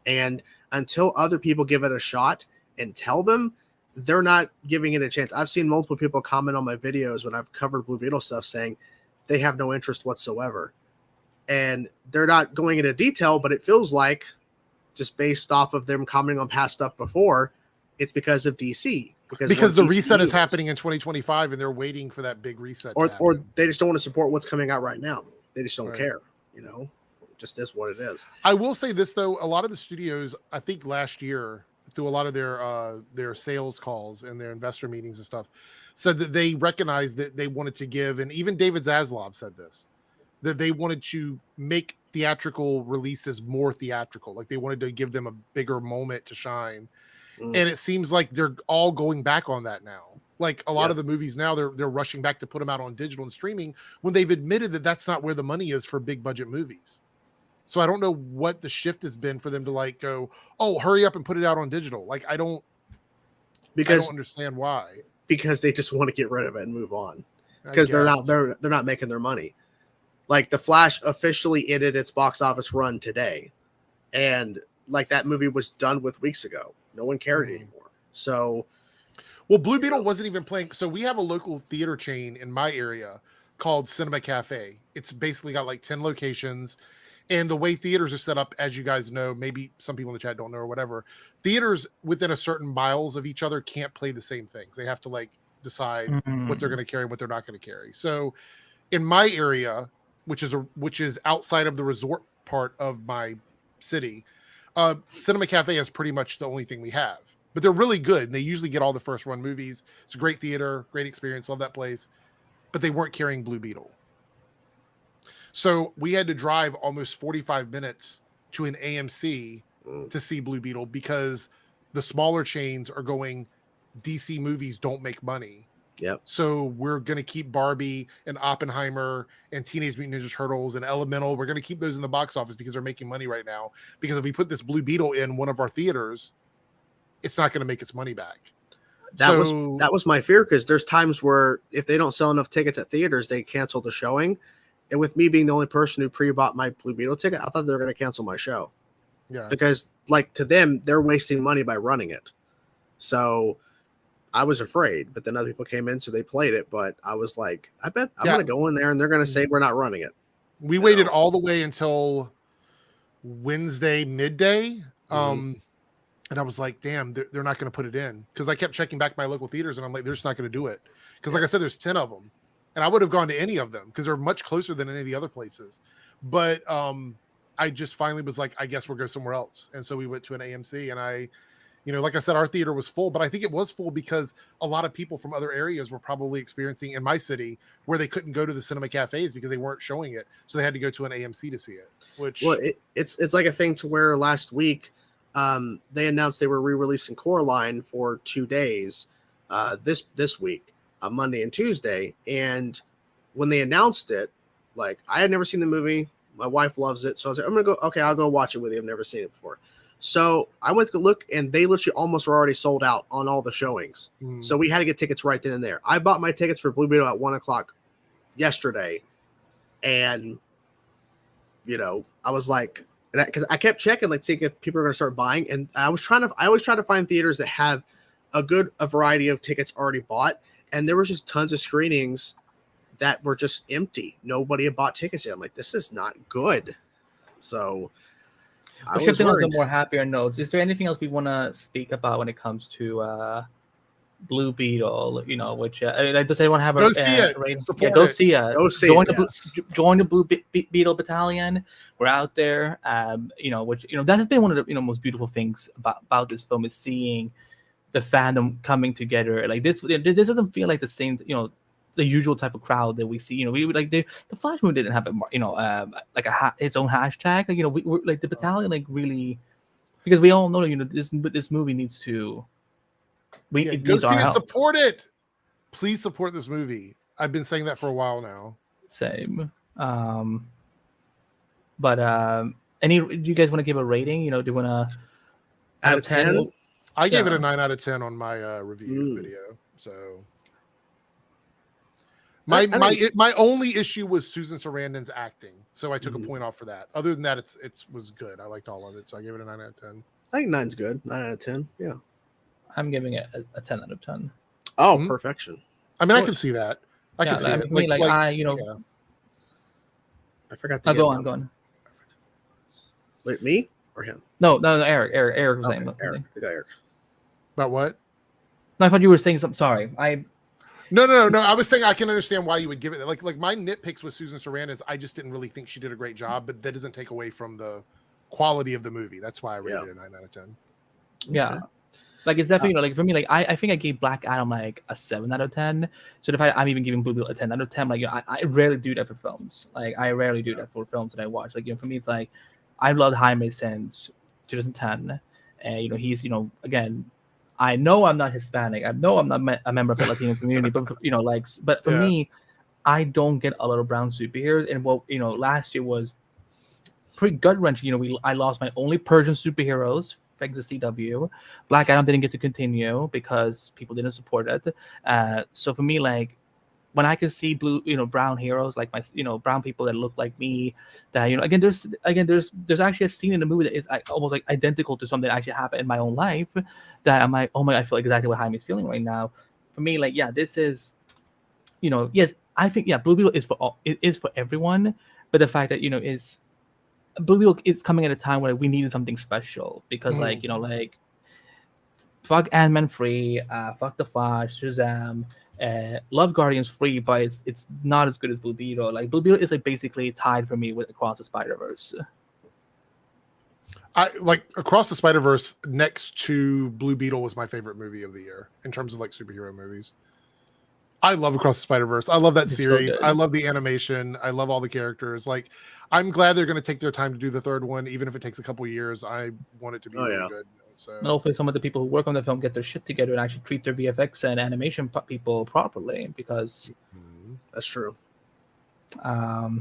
Speaker 2: And until other people give it a shot and tell them, they're not giving it a chance. I've seen multiple people comment on my videos when I've covered Blue Beetle stuff saying they have no interest whatsoever. And they're not going into detail, but it feels like, just based off of them commenting on past stuff before, it's because of DC.
Speaker 3: Because the reset is happening in 2025, and they're waiting for that big reset.
Speaker 2: Or they just don't want to support what's coming out right now. They just don't care. You know, it just is what it is.
Speaker 3: I will say this, though. A lot of the studios, I think last year, through a lot of their sales calls and their investor meetings and stuff, said that they recognized that they wanted to give, and even David Zaslav said this, that they wanted to make theatrical releases more theatrical. Like, they wanted to give them a bigger moment to shine. And it seems like they're all going back on that now. Like, a lot of the movies now, they're rushing back to put them out on digital and streaming, when they've admitted that that's not where the money is for big budget movies. So I don't know what the shift has been for them to, like, go, oh, hurry up and put it out on digital. Like, I don't understand why.
Speaker 2: Because they just want to get rid of it and move on. Because they're not making their money. Like, The Flash officially ended its box office run today, and like, that movie was done with weeks ago. No one cared anymore. So,
Speaker 3: well, Blue Beetle wasn't even playing. So we have a local theater chain in my area called Cinema Cafe. It's basically got like 10 locations. And the way theaters are set up, as you guys know, maybe some people in the chat don't know or whatever, theaters within a certain miles of each other can't play the same things. They have to, like, decide what they're going to carry and what they're not going to carry. So in my area, which is outside of the resort part of my city, Cinema Cafe is pretty much the only thing we have. But they're really good, and they usually get all the first run movies. It's a great theater, great experience, love that place. But they weren't carrying Blue Beetle. So we had to drive almost 45 minutes to an AMC to see Blue Beetle, because the smaller chains are going, DC movies don't make money.
Speaker 2: Yep.
Speaker 3: So we're going to keep Barbie and Oppenheimer and Teenage Mutant Ninja Turtles and Elemental. We're going to keep those in the box office because they're making money right now. Because if we put this Blue Beetle in one of our theaters, it's not going to make its money back.
Speaker 2: That was my fear, because there's times where if they don't sell enough tickets at theaters, they cancel the showing. And with me being the only person who pre-bought my Blue Beetle ticket, I thought they were going to cancel my show.
Speaker 3: Yeah.
Speaker 2: Because, like, to them, they're wasting money by running it. So I was afraid, but then other people came in, so they played it. But I was like, I bet I'm going to go in there and they're going to say we're not running it.
Speaker 3: We waited all the way until Wednesday midday. And And I was like, damn, they're not going to put it in, because I kept checking back my local theaters, and I'm like, they're just not going to do it, because like I said, there's 10 of them, and I would have gone to any of them because they're much closer than any of the other places. But I just finally was like, I guess we'll go somewhere else, and so we went to an AMC, and like I said, our theater was full, but I think it was full because a lot of people from other areas were probably experiencing in my city where they couldn't go to the cinema cafes because they weren't showing it, so they had to go to an AMC to see it.
Speaker 2: It's like a thing to where last week. They announced they were re-releasing Coraline for 2 days this week, Monday and Tuesday. And when they announced it, like, I had never seen the movie. My wife loves it. So I was like, I'm going to go. Okay, I'll go watch it with you. I've never seen it before. So I went to look, and they literally almost were already sold out on all the showings. So we had to get tickets right then and there. I bought my tickets for Blue Beetle at 1:00 yesterday. And, I was like, because I kept checking, like, seeing if people are going to start buying, and I always try to find theaters that have a variety of tickets already bought, and there was just tons of screenings that were just empty. Nobody had bought tickets yet. I'm like, this is not good. So,
Speaker 1: shifting on to more happier notes, is there anything else we want to speak about when it comes to Blue Beetle? Which does anyone have
Speaker 3: go see it?
Speaker 1: Go see it. Join the Blue Beetle Battalion. We're out there. That has been one of the most beautiful things about this film, is seeing the fandom coming together. Like this doesn't feel like the same, the usual type of crowd that we see. We like the Flash movie didn't have its own hashtag. We're like the Battalion, like, really, because we all know this movie needs to.
Speaker 3: Go see it, support it. Please support this movie. I've been saying that for a while now.
Speaker 1: Same. But do you guys want to give a rating? Do you want to
Speaker 2: out of 10?
Speaker 3: I gave it a 9 out of 10 on my review video. So my only issue was Susan Sarandon's acting, so I took a point off for that. Other than that, it was good. I liked all of it, so I gave it a 9 out of 10.
Speaker 2: I think 9's good. 9 out of 10. Yeah.
Speaker 1: I'm giving it a 10 out of 10.
Speaker 2: Oh, perfection.
Speaker 3: I mean, I can see that. I can see it.
Speaker 2: I forgot.
Speaker 1: Go on.
Speaker 2: Wait, me or him?
Speaker 1: No, Eric was saying.
Speaker 2: Eric. The guy Eric.
Speaker 3: About what?
Speaker 1: No, I thought you were saying something. Sorry.
Speaker 3: No. I was saying I can understand why you would give it. Like my nitpicks with Susan Sarandon, I just didn't really think she did a great job, but that doesn't take away from the quality of the movie. That's why I rated it a 9 out of 10.
Speaker 1: Yeah. Like, it's definitely, like, for me, like, I think I gave Black Adam like a 7 out of 10. So if I'm even giving Blue Beetle a 10 out of 10, like, I rarely do that for films. Like, I rarely do that for films that I watch. Like, for me, it's like, I've loved Jaime since 2010. And, he's, again, I know I'm not Hispanic. I know I'm not a member of the Latino community, but, but for me, I don't get a lot of brown superheroes. And last year was pretty gut-wrenching. I lost my only Persian superheroes, thanks to CW. Black Adam didn't get to continue because people didn't support it. So for me, like, when I can see brown heroes, like brown people that look like me, that there's actually a scene in the movie that is almost like identical to something that actually happened in my own life, that I'm like, oh my, I feel exactly what Jaime's feeling right now. For me, like, this is, yes, I think Blue Beetle is for all, it is for everyone, but the fact that is Blue Beetle is coming at a time where we needed something special, because fuck Ant-Man free, fuck the Flash, Shazam. Love Guardians free, but it's not as good as Blue Beetle. Like, Blue Beetle is like basically tied for me with Across the Spider-Verse.
Speaker 3: I like Across the Spider-Verse next to Blue Beetle was my favorite movie of the year in terms of like superhero movies. I love Across the Spider-Verse. I love that series. I love the animation. I love all the characters. Like, I'm glad they're going to take their time to do the third one, even if it takes a couple of years. I want it to be really good. So,
Speaker 1: and hopefully some of the people who work on the film get their shit together and actually treat their VFX and animation people properly, because
Speaker 2: that's true.
Speaker 1: I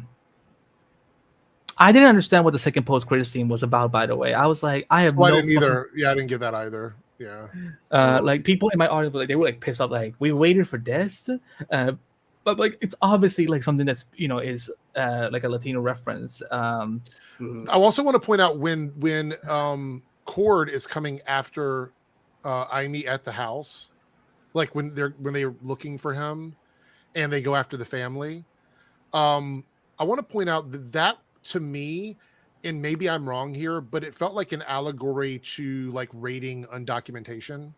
Speaker 1: didn't understand what the second post-credit scene was about, by the way. I was like, I have
Speaker 3: I didn't either. Yeah, I didn't get that either. Yeah.
Speaker 1: Like, people in my audience, like, they were like pissed off, like, we waited for this. But like, it's obviously like something that's is like a Latino reference. I
Speaker 3: also want to point out when Cord is coming after Amy at the house, like when they're looking for him and they go after the family. I want to point out that to me and maybe I'm wrong here, but it felt like an allegory to like raiding undocumentation,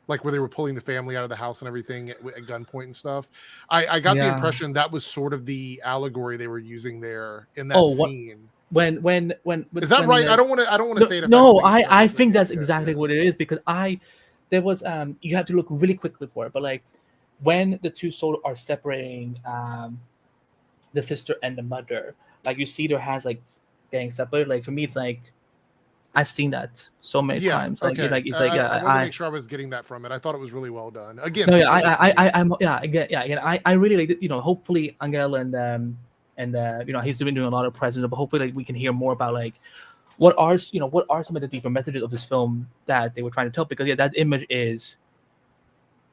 Speaker 3: like where they were pulling the family out of the house and everything at gunpoint and stuff. I got the
Speaker 1: Yeah.
Speaker 3: impression that was sort of the allegory they were using there in that
Speaker 1: Oh, what
Speaker 3: scene.
Speaker 1: when
Speaker 3: Is that right? I don't want to say it. If
Speaker 1: No,
Speaker 3: I don't think it's right,
Speaker 1: I
Speaker 3: but
Speaker 1: think that's
Speaker 3: yeah,
Speaker 1: exactly
Speaker 3: yeah.
Speaker 1: what it is, because there was you have to look really quickly for it, but like when the two souls are separating the sister and the mother, like you see their hands like getting separated. Like for me, it's like I've seen that so many
Speaker 3: Yeah,
Speaker 1: times. Like,
Speaker 3: okay.
Speaker 1: it's like
Speaker 3: I wanted to make sure I was getting that from it. I thought it was really well done. Again,
Speaker 1: no,
Speaker 3: spoilers for me.
Speaker 1: again, I really like, you know, hopefully Angel and you know, he's doing a lot of presence, but hopefully like we can hear more about like what are some of the deeper messages of this film that they were trying to tell, because yeah, that image is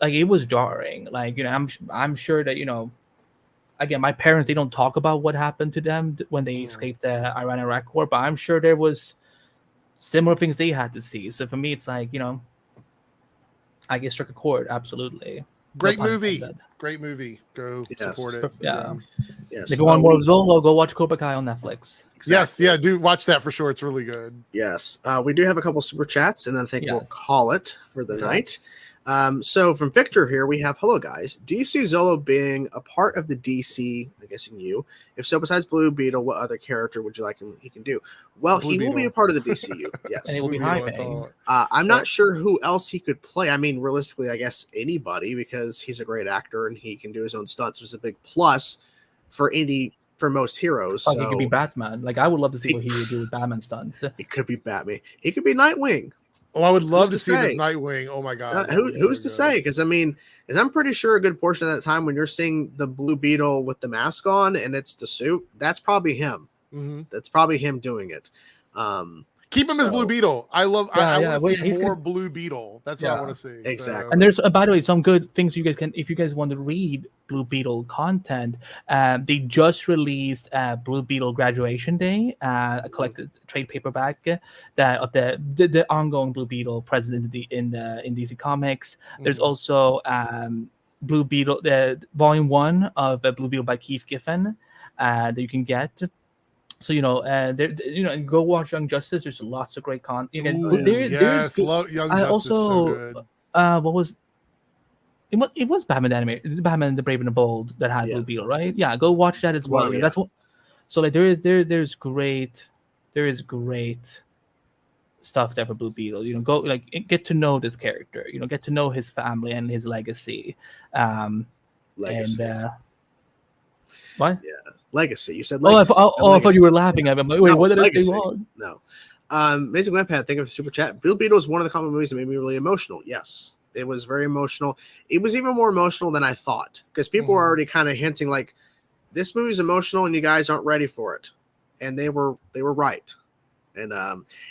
Speaker 1: like, it was jarring. Like, you know, I'm sure that, you know, again, my parents, they don't talk about what happened to them when they escaped the Iran-Iraq war, but I'm sure there was similar things they had to see. So for me, it's like, you know, I get struck a chord. Absolutely.
Speaker 3: Great
Speaker 1: No pun
Speaker 3: movie.
Speaker 1: intended.
Speaker 3: Great movie. Go
Speaker 2: Yes.
Speaker 3: support it.
Speaker 1: Yeah.
Speaker 2: Yes.
Speaker 1: If you want more of Xolo, go watch Cobra Kai on Netflix.
Speaker 3: Yes, yeah, do watch that for sure. It's really good.
Speaker 2: Yes. We do have a couple super chats, and then I think we'll
Speaker 1: Yes.
Speaker 2: call it for the
Speaker 1: Okay.
Speaker 2: night. So from Victor here, we have, hello guys. Do you see Xolo being a part of the DC? I guess in you. If so, besides Blue Beetle, what other character would you like he can do? Well,
Speaker 3: Blue
Speaker 2: he will be
Speaker 3: Beetle.
Speaker 2: a part of the DCU. Yes.
Speaker 1: And he will be
Speaker 3: Blue Beetle,
Speaker 1: hiding.
Speaker 3: that's all.
Speaker 2: I'm not sure who else he could play. I mean, realistically, I guess anybody, because he's a great actor and he can do his own stunts. There's a big plus for most heroes.
Speaker 1: Like, he could be Batman. Like, I would love to see what he would do with Batman stunts.
Speaker 2: It could be Batman. He could be Nightwing.
Speaker 3: Oh, I would love to
Speaker 2: Who's
Speaker 3: see
Speaker 2: to
Speaker 3: him as
Speaker 2: say?
Speaker 3: Nightwing. Oh my god. that would be
Speaker 2: Who's
Speaker 3: so
Speaker 2: to
Speaker 3: good.
Speaker 2: say? Because I mean, I'm pretty sure a good portion of that time when you're seeing the Blue Beetle with the mask on and it's the suit, that's probably him.
Speaker 3: Mhm.
Speaker 2: That's probably him doing it.
Speaker 3: Keep him as Blue Beetle. I want to see
Speaker 1: he's
Speaker 3: more
Speaker 1: good.
Speaker 3: Blue Beetle. That's what I want to see.
Speaker 2: Exactly.
Speaker 1: And there's, by the way, some good things you guys can, if you guys want to read Blue Beetle content, they just released Blue Beetle Graduation Day, a collected trade paperback that of the ongoing Blue Beetle present in DC Comics. There's also Blue Beetle, the Volume 1 of Blue Beetle by Keith Giffen that you can get. So, you know, you know, and go watch Young Justice. There's lots of great content.
Speaker 3: Yes, love Young Justice.
Speaker 1: Also,
Speaker 3: so good.
Speaker 1: What was it? Was Batman animated? Batman the Brave and the Bold that had Blue Beetle, right? Yeah, go watch that as well.
Speaker 2: Well, yeah.
Speaker 1: That's what. So like, there's great stuff there for Blue Beetle. You know, go like get to know this character. You know, get to know his family and his legacy.
Speaker 2: Legacy.
Speaker 1: And what?
Speaker 2: Yeah, legacy. You said
Speaker 1: Oh,
Speaker 2: legacy.
Speaker 1: I thought you were laughing at me. I'm like, wait, what did I say wrong?
Speaker 2: No. Amazing Webpad, thank you for the super chat. Blue Beetle is one of the comic movies that made me really emotional. Yes, it was very emotional. It was even more emotional than I thought, because people were already kind of hinting like, this movie's emotional and you guys aren't ready for it, and they were right. And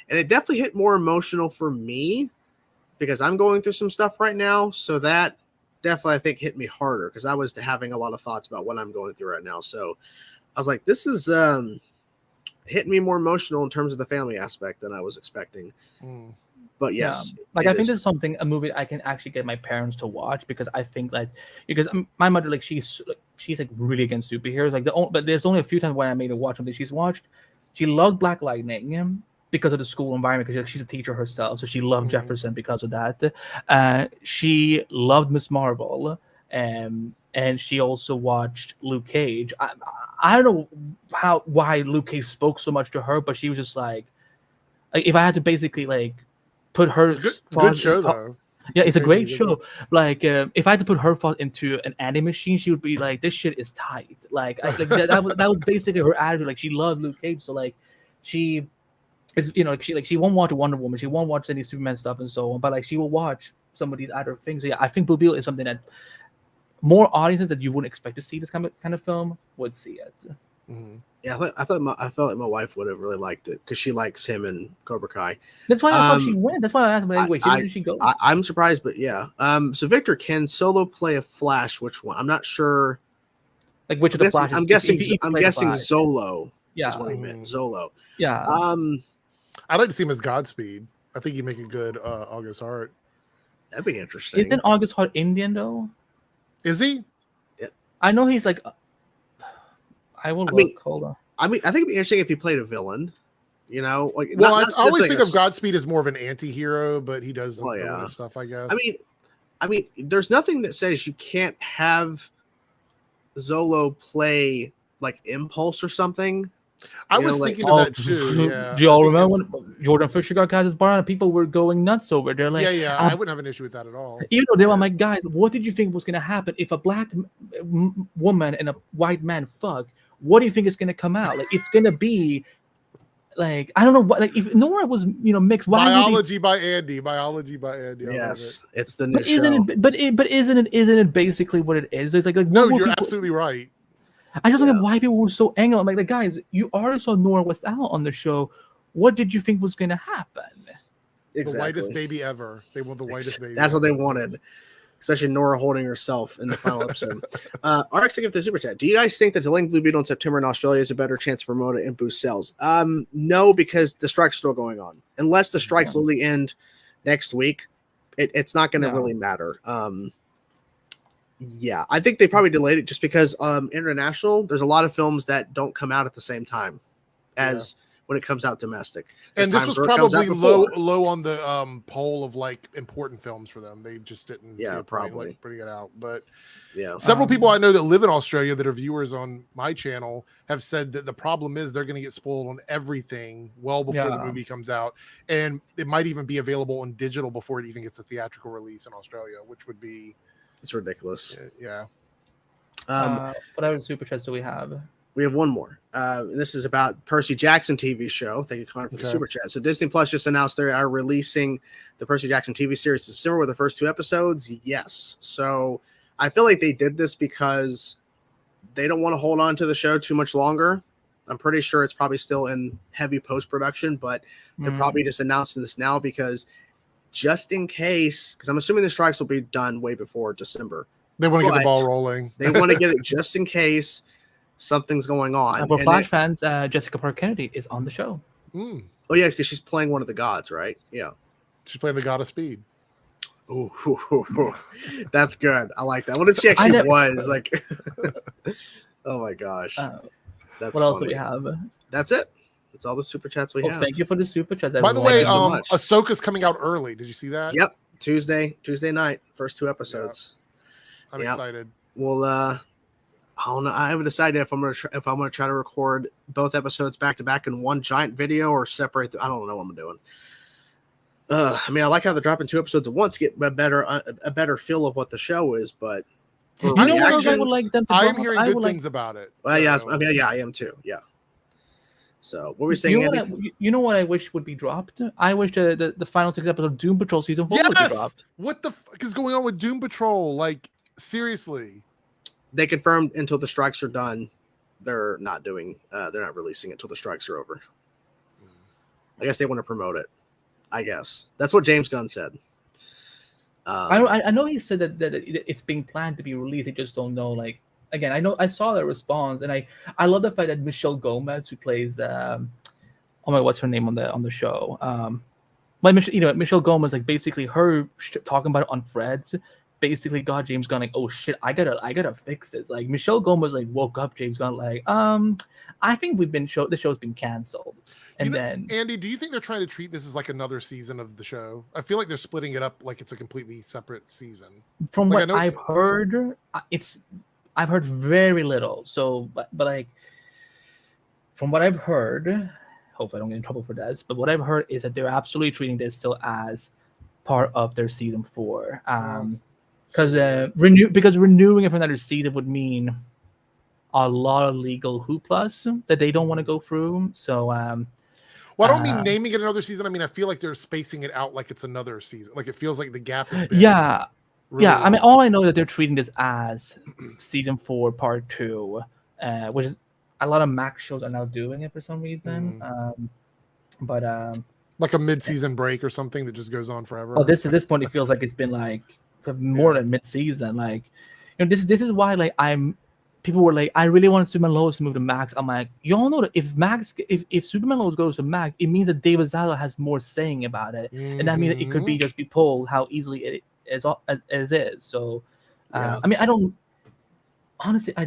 Speaker 2: it definitely hit more emotional for me because I'm going through some stuff right now. So that definitely, I think, hit me harder because I was having a lot of thoughts about what I'm going through right now. So I was like, this is hitting me more emotional in terms of the family aspect than I was expecting. But yes,
Speaker 1: like I think this is a movie I can actually get my parents to watch, because I think like, because my mother, like she's like really against superheroes. Like but there's only a few times when I made her watch something she's watched. She loved Black Lightning because of the school environment, because she's a teacher herself, so she loved Jefferson because of that. She loved Miss Marvel, and she also watched Luke Cage. I don't know why Luke Cage spoke so much to her, but she was just like if I had to basically like put her
Speaker 3: good show though.
Speaker 1: Yeah, it's a great show. Like, if I had to put her thought into an anime machine, she would be like, "This shit is tight." Like, that was basically her attitude. Like, she loved Luke Cage, so like, she is, you know, she won't watch Wonder Woman, she won't watch any Superman stuff and so on, but like, she will watch some of these other things. So, yeah, I think Blue Beetle is something that more audiences that you wouldn't expect to see this kind of film would see it.
Speaker 2: Yeah, I felt like my wife would have really liked it because she likes him and Cobra Kai.
Speaker 1: That's why I thought she went. That's why I asked him anyway. Did she go?
Speaker 2: I'm surprised, but yeah. So Victor, can Xolo play a Flash? Which one? I'm not sure.
Speaker 1: Like which of the Flashes?
Speaker 2: I'm guessing.
Speaker 1: If
Speaker 2: I'm guessing Xolo.
Speaker 1: Yeah,
Speaker 2: is what he meant. Xolo.
Speaker 1: Yeah.
Speaker 3: I'd like to see him as Godspeed. I think he'd make a good August Hart.
Speaker 2: That'd be interesting.
Speaker 1: Isn't August Hart Indian though?
Speaker 3: Is he?
Speaker 2: Yeah.
Speaker 1: I know he's like. I will look. Hold on.
Speaker 2: I mean, I think it'd be interesting if he played a villain. You know, like
Speaker 3: well, I always think of Godspeed as more of an anti-hero, but he does some villainous stuff, I guess.
Speaker 2: I mean, there's nothing that says you can't have Xolo play like Impulse or something.
Speaker 3: I was thinking of that too. Yeah.
Speaker 1: Do y'all remember when Jordan Fisher got cast as Baron and people were going nuts over it? They're like,
Speaker 3: I wouldn't have an issue with that at all.
Speaker 1: You know, they were like, guys, what did you think was going to happen if a black woman and a white man fuck? What do you think is going to come out? Like, it's going to be like, I don't know what, like, if Nora was, you know, mixed.
Speaker 3: Biology by Andy.
Speaker 2: Yes, it's the new
Speaker 1: show. Isn't it basically what it is? It's like
Speaker 3: no, you're absolutely right.
Speaker 1: I just don't know why people were so angry. I'm like, guys, you already saw Nora West out on the show. What did you think was going to happen?
Speaker 2: Exactly.
Speaker 3: The whitest baby ever. They want the whitest baby.
Speaker 2: That's what they wanted. Especially Nora holding herself in the final episode. RX to give the super chat. Do you guys think that delaying Blue Beetle in September in Australia is a better chance to promote it and boost sales? No, because the strike's still going on. Unless the strikes literally end next week, it's not going to really matter. Yeah, I think they probably delayed it just because international, there's a lot of films that don't come out at the same time as when it comes out domestic.
Speaker 3: And this was probably low on the poll of like important films for them. They just didn't probably putting it out. But several people I know that live in Australia that are viewers on my channel have said that the problem is they're going to get spoiled on everything well before the movie comes out. And it might even be available on digital before it even gets a theatrical release in Australia, which would be...
Speaker 2: It's ridiculous.
Speaker 3: Yeah.
Speaker 1: What other super chats do we have?
Speaker 2: We have one more. And this is about Percy Jackson TV show. Thank you, Connor, for the super chat. So Disney Plus just announced they are releasing the Percy Jackson TV series this December with the first 2 episodes. Yes. So I feel like they did this because they don't want to hold on to the show too much longer. I'm pretty sure it's probably still in heavy post-production, but they're probably just announcing this now because just in case, because I'm assuming the strikes will be done way before December.
Speaker 3: They want to get the ball rolling.
Speaker 2: They want to get it just in case something's going on.
Speaker 1: For Flash fans, Jessica Parker Kennedy is on the show.
Speaker 2: Oh, yeah, because she's playing one of the gods, right? Yeah.
Speaker 3: She's playing the god of speed.
Speaker 2: Ooh, that's good. I like that. What if she actually was? Like, oh, my gosh.
Speaker 1: That's what else do we have?
Speaker 2: That's it. That's all the super chats we have.
Speaker 1: Thank you for the super chats.
Speaker 3: By the way, Ahsoka's coming out early. Did you see that?
Speaker 2: Yep. Tuesday night, first 2 episodes.
Speaker 3: Yep. I'm excited.
Speaker 2: Well, I don't know. I haven't decided if I'm gonna try to record both episodes back to back in one giant video or separate. I don't know what I'm doing. I mean, I like how they're dropping 2 episodes at once, get a better feel of what the show is. But
Speaker 1: you know what else I would like them to?
Speaker 3: I'm hearing good things about it.
Speaker 2: Well, yeah, I mean, I am too. Yeah. So what were we saying?
Speaker 1: You know what I wish would be dropped? I wish the final 6 episodes of Doom Patrol season 4 would be dropped.
Speaker 3: What the fuck is going on with Doom Patrol? Like, seriously.
Speaker 2: They confirmed until the strikes are done, they're not releasing it until the strikes are over. I guess they want to promote it. I guess that's what James Gunn said.
Speaker 1: I know he said that it's being planned to be released. They just don't know. Like, again, I know I saw the response, and I love the fact that Michelle Gomez, who plays what's her name on the show? Michelle Gomez, like, basically her talking about it on Threads, basically got James Gunn like, oh shit, I gotta fix this. Like, Michelle Gomez like woke up James Gunn like, I think the show's been canceled. And then
Speaker 3: Andy, do you think they're trying to treat this as like another season of the show? I feel like they're splitting it up like it's a completely separate season.
Speaker 1: From what I've heard, I've heard very little. So, but like, from what I've heard, hopefully I don't get in trouble for this, but what I've heard is that they're absolutely treating this still as part of their season 4. Because renewing it for another season would mean a lot of legal hooplas that they don't want to go through. So,
Speaker 3: well, I don't mean naming it another season. I mean, I feel like they're spacing it out like it's another season. Like, it feels like the gap is big.
Speaker 1: Yeah. Really long. I mean, all I know is that they're treating this as season 4, part 2, which is a lot of Max shows are now doing it for some reason.
Speaker 3: Like a mid-season break or something that just goes on forever.
Speaker 1: Well, at this point, it feels like it's been like more than mid-season. Like, this is why people were like, I really wanted Superman Lois to move to Max. I'm like, y'all know that if Superman Lois goes to Max, it means that David Zaslav has more saying about it, and that means that it could be just be pulled how easily it is. So, I mean, I don't. honestly, I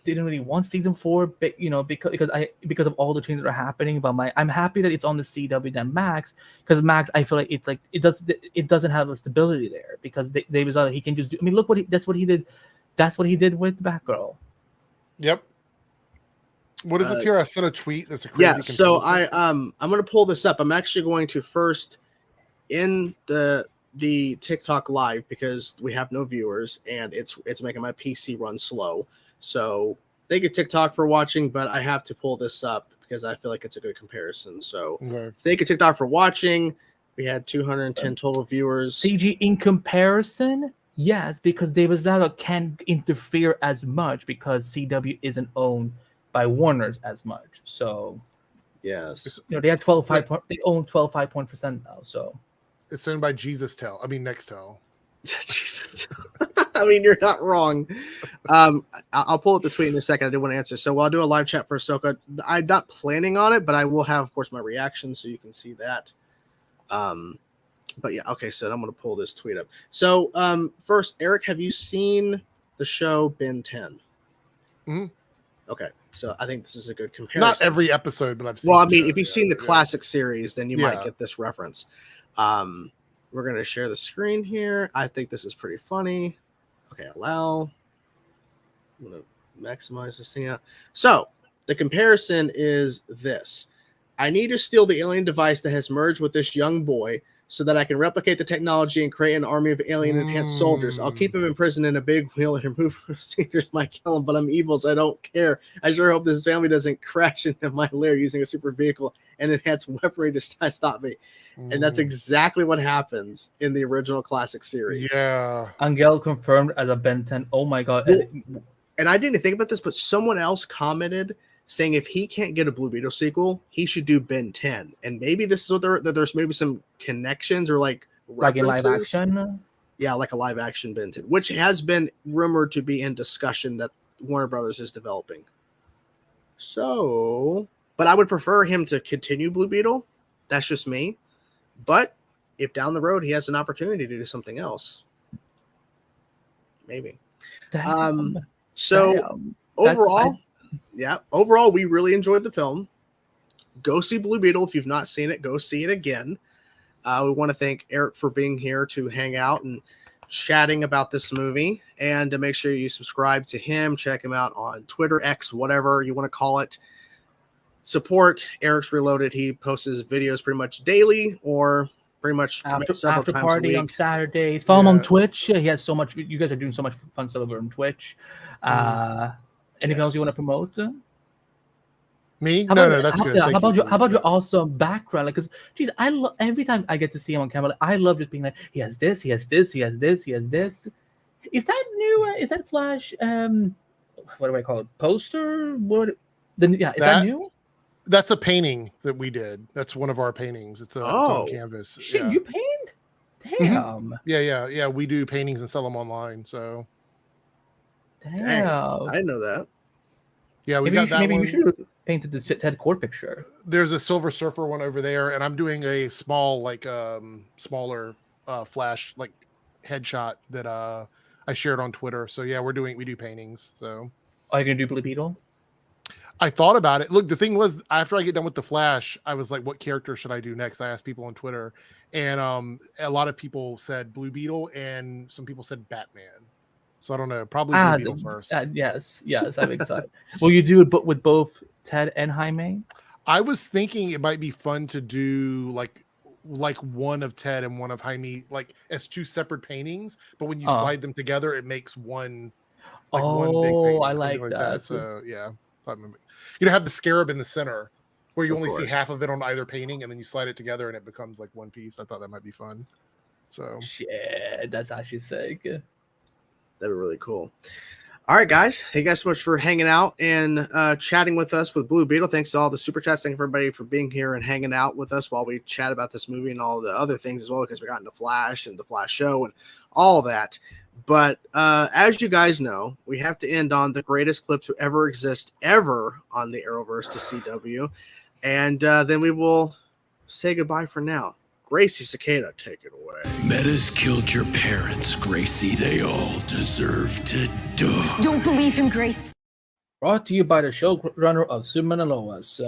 Speaker 1: didn't really want season 4, but because of all the changes that are happening. But I'm happy that it's on the CW than Max, because Max, I feel like it doesn't have a stability there, because they decided he can just do. I mean, look that's what he did. That's what he did with Batgirl.
Speaker 3: Yep. What is this here? I sent a tweet. That's a crazy.
Speaker 2: So I'm gonna pull this up. I'm actually going to first in the TikTok live, because we have no viewers and it's making my PC run slow. So thank you, TikTok, for watching, but I have to pull this up because I feel like it's a good comparison. So thank you, TikTok, for watching. We had 210 total viewers.
Speaker 1: CG in comparison, yes, because David Zaga can't interfere as much because CW isn't owned by Warner's as much. So
Speaker 2: yes,
Speaker 1: they have 12.5. They own 12.5% now. So
Speaker 3: it's owned by Nextel.
Speaker 2: Jesus. I mean, you're not wrong. I'll pull up the tweet in a second. I did want to answer. So I'll do a live chat for Ahsoka. I'm not planning on it, but I will have, of course, my reaction so you can see that. But yeah, okay. So I'm going to pull this tweet up. So first, Eric, have you seen the show Ben 10?
Speaker 3: Mm-hmm.
Speaker 2: Okay, so I think this is a good comparison.
Speaker 3: Not every episode, but I've seen.
Speaker 2: Well, I mean, if you've seen the classic series, then you might get this reference. We're going to share the screen here. I think this is pretty funny. Okay, allow. I'm going to maximize this thing out. So the comparison is this. I need to steal the alien device that has merged with this young boy so that I can replicate the technology and create an army of alien-enhanced soldiers. I'll keep him in prison in a big wheel and remove procedures might kill him, but I'm evil, so I don't care. I sure hope this family doesn't crash into my lair using a super vehicle and enhanced weaponry to stop me. And that's exactly what happens in the original classic series.
Speaker 3: Yeah.
Speaker 1: Angel confirmed as a Ben 10. Oh my God.
Speaker 2: Well, and I didn't think about this, but someone else commented saying if he can't get a Blue Beetle sequel, he should do Ben 10. And maybe this is what there's maybe some connections or like
Speaker 1: in live action.
Speaker 2: Yeah, like a live action Ben 10, which has been rumored to be in discussion that Warner Brothers is developing. So, but I would prefer him to continue Blue Beetle. That's just me. But if down the road he has an opportunity to do something else, maybe. Overall, we really enjoyed the film. Go see Blue Beetle. If you've not seen it, go see it again. We want to thank Eric for being here to hang out and chatting about this movie, and to make sure you subscribe to him. Check him out on Twitter, X, whatever you want to call it. Support Eric's Reloaded. He posts his videos pretty much daily or pretty much several times
Speaker 1: party
Speaker 2: a week.
Speaker 1: on Saturday. Follow him on Twitch. He has so much. You guys are doing so much fun stuff over on Twitch. Anything else you want to promote?
Speaker 3: Me? No, that's good.
Speaker 1: How about your awesome background? Like, because geez, I love every time I get to see him on camera. Like, I love just being like, he has this, he has this, he has this, he has this. Is that new? Is that Flash? What do I call it? Poster? Is that new?
Speaker 3: That's a painting that we did. That's one of our paintings. It's on canvas.
Speaker 1: Shit, you paint? Damn.
Speaker 3: Yeah. We do paintings and sell them online. So.
Speaker 1: Damn.
Speaker 2: I didn't know that.
Speaker 3: Yeah, we got that one.
Speaker 1: Maybe you should have painted the Ted Core picture.
Speaker 3: There's a Silver Surfer one over there, and I'm doing a small, smaller Flash headshot that I shared on Twitter. So yeah, we do paintings. So
Speaker 1: are you gonna do Blue Beetle?
Speaker 3: I thought about it. Look, the thing was, after I get done with the Flash, I was like, what character should I do next? I asked people on Twitter, and a lot of people said Blue Beetle, and some people said Batman. So I don't know. Probably Blue Beetle first.
Speaker 1: Yes, I'm excited. Will you do it with both Ted and Jaime?
Speaker 3: I was thinking it might be fun to do like one of Ted and one of Jaime, like as two separate paintings. But when you slide them together, it makes one. One big painting,
Speaker 1: I like that.
Speaker 3: So yeah, have the Scarab in the center, where you only see half of it on either painting, and then you slide it together and it becomes like one piece. I thought that might be fun. So
Speaker 1: shit, that's actually sick.
Speaker 2: That'd be really cool. All right, guys. Thank you guys so much for hanging out and chatting with us with Blue Beetle. Thanks to all the super chats. Thank everybody for being here and hanging out with us while we chat about this movie and all the other things as well, because we got into Flash and the Flash show and all that. But as you guys know, we have to end on the greatest clip to ever exist ever on the Arrowverse to CW. And then we will say goodbye for now. Gracie Cicada, take it away.
Speaker 6: Metas killed your parents, Gracie. They all deserve to die.
Speaker 5: Don't believe him, Grace.
Speaker 1: Brought to you by the showrunner of Superman and Lois.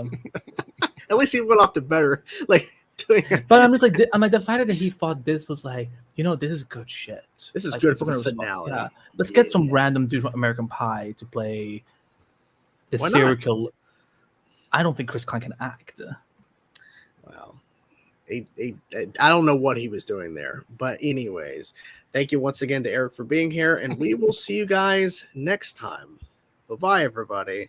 Speaker 2: At least he went off to better, like doing.
Speaker 1: But I'm just like, the fact that he thought this was like, this is good shit.
Speaker 2: This is
Speaker 1: like,
Speaker 2: good for the finale.
Speaker 1: Yeah, let's get some random dude from American Pie to play the serial killer. I don't think Chris Klein can act.
Speaker 2: Well, I don't know what he was doing there, but anyways, thank you once again to Eric for being here, and we will see you guys next time. Bye-bye, everybody.